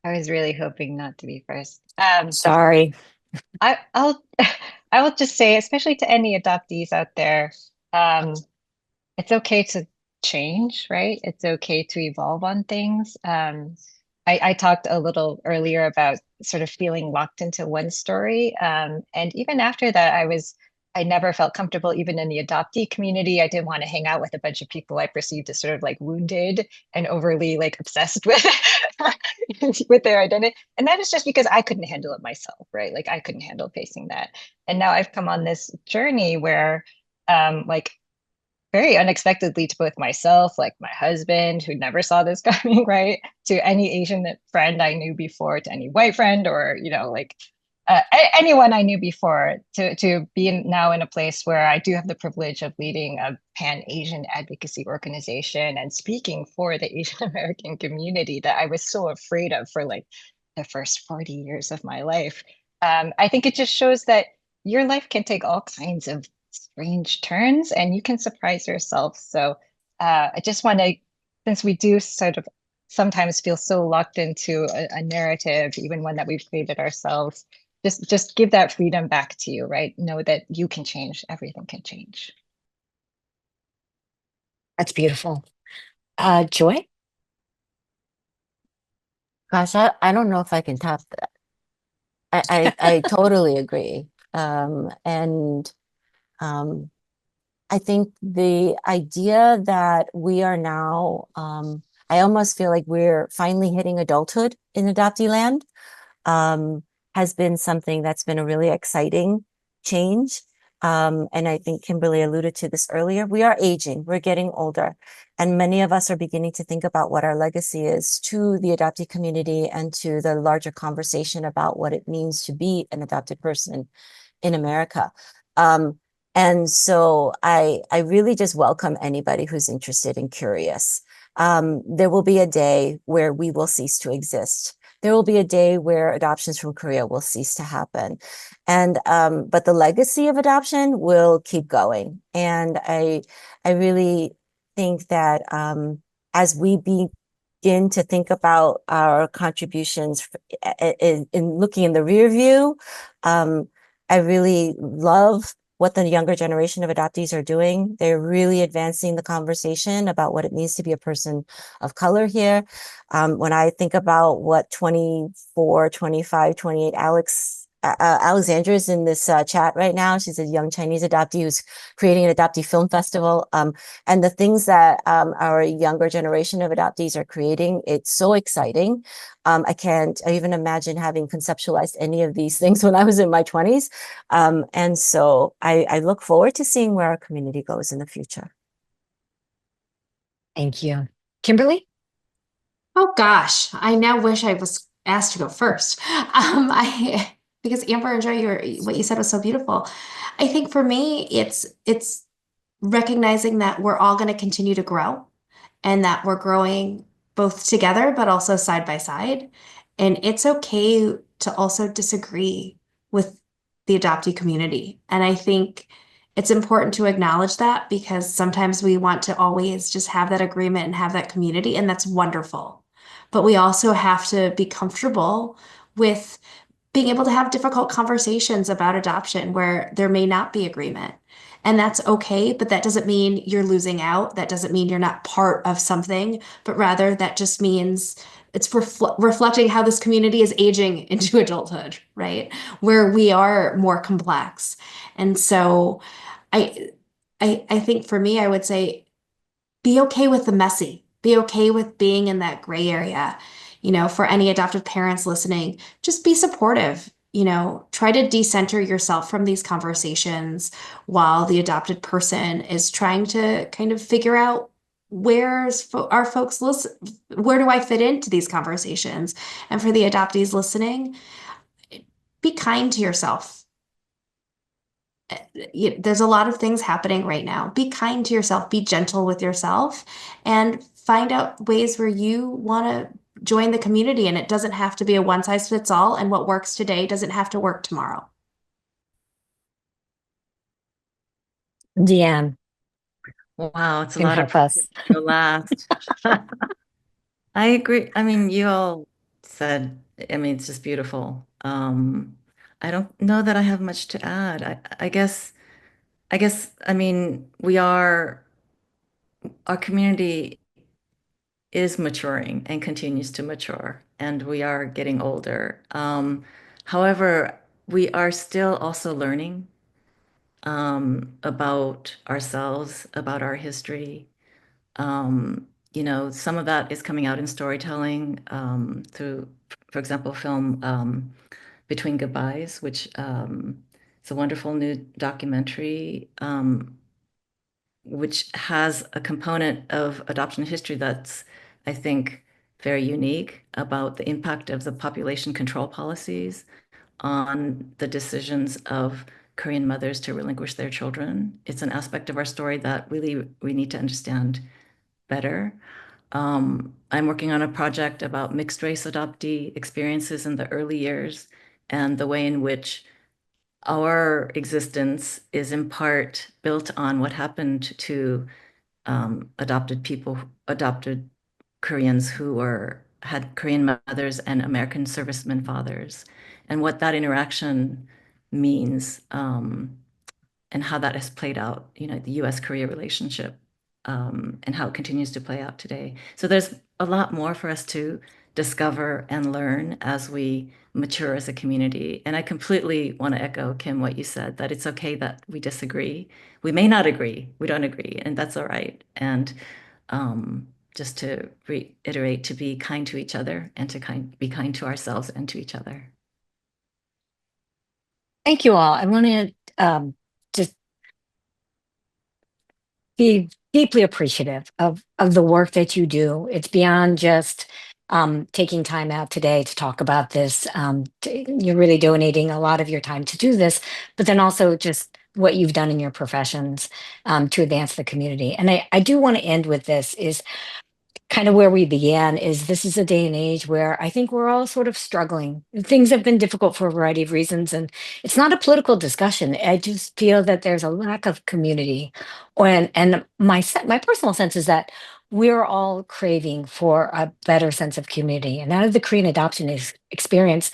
Speaker 5: I was really hoping not to be first.
Speaker 2: Sorry.
Speaker 5: I'll I will just say, especially to any adoptees out there, it's okay to change, right? It's okay to evolve on things. I talked a little earlier about sort of feeling locked into one story. And even after that, I never felt comfortable, even in the adoptee community. I didn't want to hang out with a bunch of people I perceived as sort of like wounded and overly like obsessed with with their identity. And that is just because I couldn't handle it myself, right? Like I couldn't handle facing that. And now I've come on this journey where like very unexpectedly to both myself, like my husband, who never saw this coming, right? To any Asian friend I knew before, to any white friend, or like anyone I knew before, to be now in a place where I do have the privilege of leading a pan-Asian advocacy organization and speaking for the Asian American community that I was so afraid of for like the first 40 years of my life. I think it just shows that your life can take all kinds of strange turns and you can surprise yourself. So I just want to, since we do sort of sometimes feel so locked into a narrative, even one that we've created ourselves, just give that freedom back to you, right? Know that you can change, everything can change.
Speaker 2: That's beautiful. Joy?
Speaker 6: Gosh, I don't know if I can top that. I totally agree. And I think the idea that we are now, I almost feel like we're finally hitting adulthood in adoptee land, has been something that's been a really exciting change. And I think Kimberly alluded to this earlier. We are aging, we're getting older, and many of us are beginning to think about what our legacy is to the adoptee community and to the larger conversation about what it means to be an adopted person in America. And so I really just welcome anybody who's interested and curious. There will be a day where we will cease to exist. There will be a day where adoptions from Korea will cease to happen. And but the legacy of adoption will keep going. And I really think that as we begin to think about our contributions in looking in the rear view, I really love what the younger generation of adoptees are doing. They're really advancing the conversation about what it means to be a person of color here. When I think about what 24, 25, 28, Alexandra is in this chat right now. She's a young Chinese adoptee who's creating an adoptee film festival. And the things that our younger generation of adoptees are creating, it's so exciting. I can't even imagine having conceptualized any of these things when I was in my 20s. And so I look forward to seeing where our community goes in the future.
Speaker 2: Thank you. Kimberly?
Speaker 4: Oh gosh, I now wish I was asked to go first. Because Amber and Joy, what you said was so beautiful. I think for me, it's recognizing that we're all going to continue to grow and that we're growing both together, but also side by side. And it's okay to also disagree with the adoptee community. And I think it's important to acknowledge that because sometimes we want to always just have that agreement and have that community, and that's wonderful. But we also have to be comfortable with being able to have difficult conversations about adoption where there may not be agreement. And that's okay, but that doesn't mean you're losing out. That doesn't mean you're not part of something, but rather that just means it's reflecting how this community is aging into adulthood, right? Where we are more complex. And so I think for me, I would say be okay with the messy. Be okay with being in that gray area. For any adoptive parents listening, just be supportive. Try to decenter yourself from these conversations while the adopted person is trying to kind of figure out our folks listen, where do I fit into these conversations? And for the adoptees listening, be kind to yourself. There's a lot of things happening right now. Be kind to yourself, be gentle with yourself, and find out ways where you want to join the community. And it doesn't have to be a one size fits all. And what works today doesn't have to work tomorrow.
Speaker 2: Deann,
Speaker 3: Wow, it's a
Speaker 2: can
Speaker 3: lot of
Speaker 2: help us.
Speaker 3: the last. I agree. I mean, you all said, I mean, it's just beautiful. I don't know that I have much to add. I mean, our community is maturing and continues to mature, and we are getting older. However, we are still also learning about ourselves, about our history. Some of that is coming out in storytelling through, for example, film Between Goodbyes, which is a wonderful new documentary which has a component of adoption history that's, I think, very unique about the impact of the population control policies on the decisions of Korean mothers to relinquish their children. It's an aspect of our story that really we need to understand better. I'm working on a project about mixed race adoptee experiences in the early years and the way in which our existence is in part built on what happened to adopted Koreans who had Korean mothers and American servicemen fathers, and what that interaction means, and how that has played out, the U.S.-Korea relationship, and how it continues to play out today. So there's a lot more for us to discover and learn as we mature as a community. And I completely want to echo, Kim, what you said, that it's okay that we disagree. We may not agree, we don't agree, and that's all right. And just to reiterate, to be kind to each other and to be kind to ourselves and to each other.
Speaker 2: Thank you all. I want to just be deeply appreciative of the work that you do. It's beyond just taking time out today to talk about this. You're really donating a lot of your time to do this, but then also just what you've done in your professions to advance the community. And I do want to end with this is kind of where we began. Is this is a day and age where I think we're all sort of struggling. Things have been difficult for a variety of reasons, and it's not a political discussion. I just feel that there's a lack of community, and my personal sense is that we're all craving for a better sense of community. And out of the Korean adoption experience,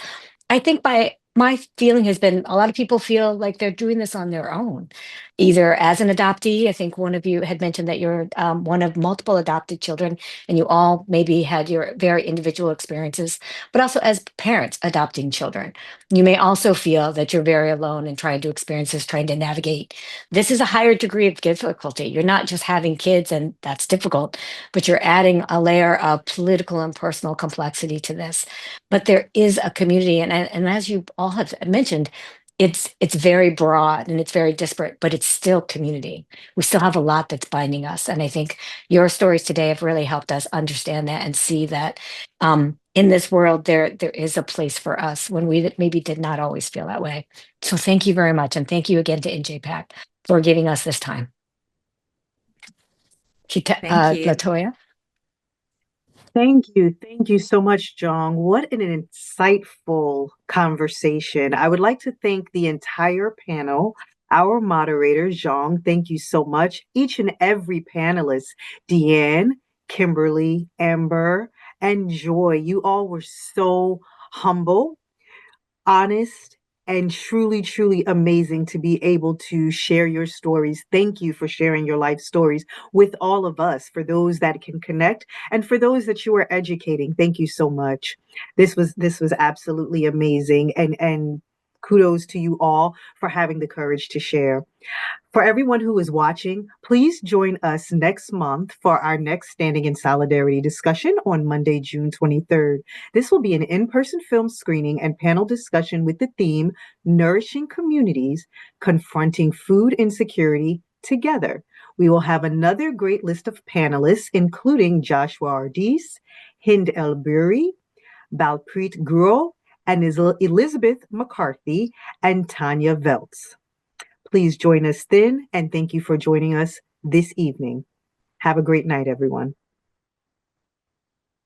Speaker 2: I think my feeling has been a lot of people feel like they're doing this on their own, either as an adoptee. I think one of you had mentioned that you're one of multiple adopted children, and you all maybe had your very individual experiences, but also as parents adopting children. You may also feel that you're very alone in trying to experience this, trying to navigate. This is a higher degree of difficulty. You're not just having kids, and that's difficult, but you're adding a layer of political and personal complexity to this. But there is a community, and as you all have mentioned, it's very broad and it's very disparate, but it's still community. We still have a lot that's binding us, and I think your stories today have really helped us understand that and see that in this world there is a place for us when we maybe did not always feel that way. So thank you very much, and thank you again to NJPAC for giving us this time.
Speaker 3: Thank you.
Speaker 2: Latoya.
Speaker 1: Thank you. Thank you so much, Jong. What an insightful conversation. I would like to thank the entire panel, our moderators, Jong, thank you so much. Each and every panelist, Deann, Kimberly, Amber, and Joy, you all were so humble, honest, and truly, truly amazing to be able to share your stories. Thank you for sharing your life stories with all of us, for those that can connect and for those that you are educating. Thank you so much. This was absolutely amazing, and kudos to you all for having the courage to share. For everyone who is watching, please join us next month for our next Standing in Solidarity discussion on Monday, June 23rd. This will be an in-person film screening and panel discussion with the theme Nourishing Communities, Confronting Food Insecurity Together. We will have another great list of panelists, including Joshua Ardis, Hind El Buri, Balpreet Guro, and Elizabeth McCarthy, and Tanya Veltz. Please join us then, and thank you for joining us this evening. Have a great night, everyone.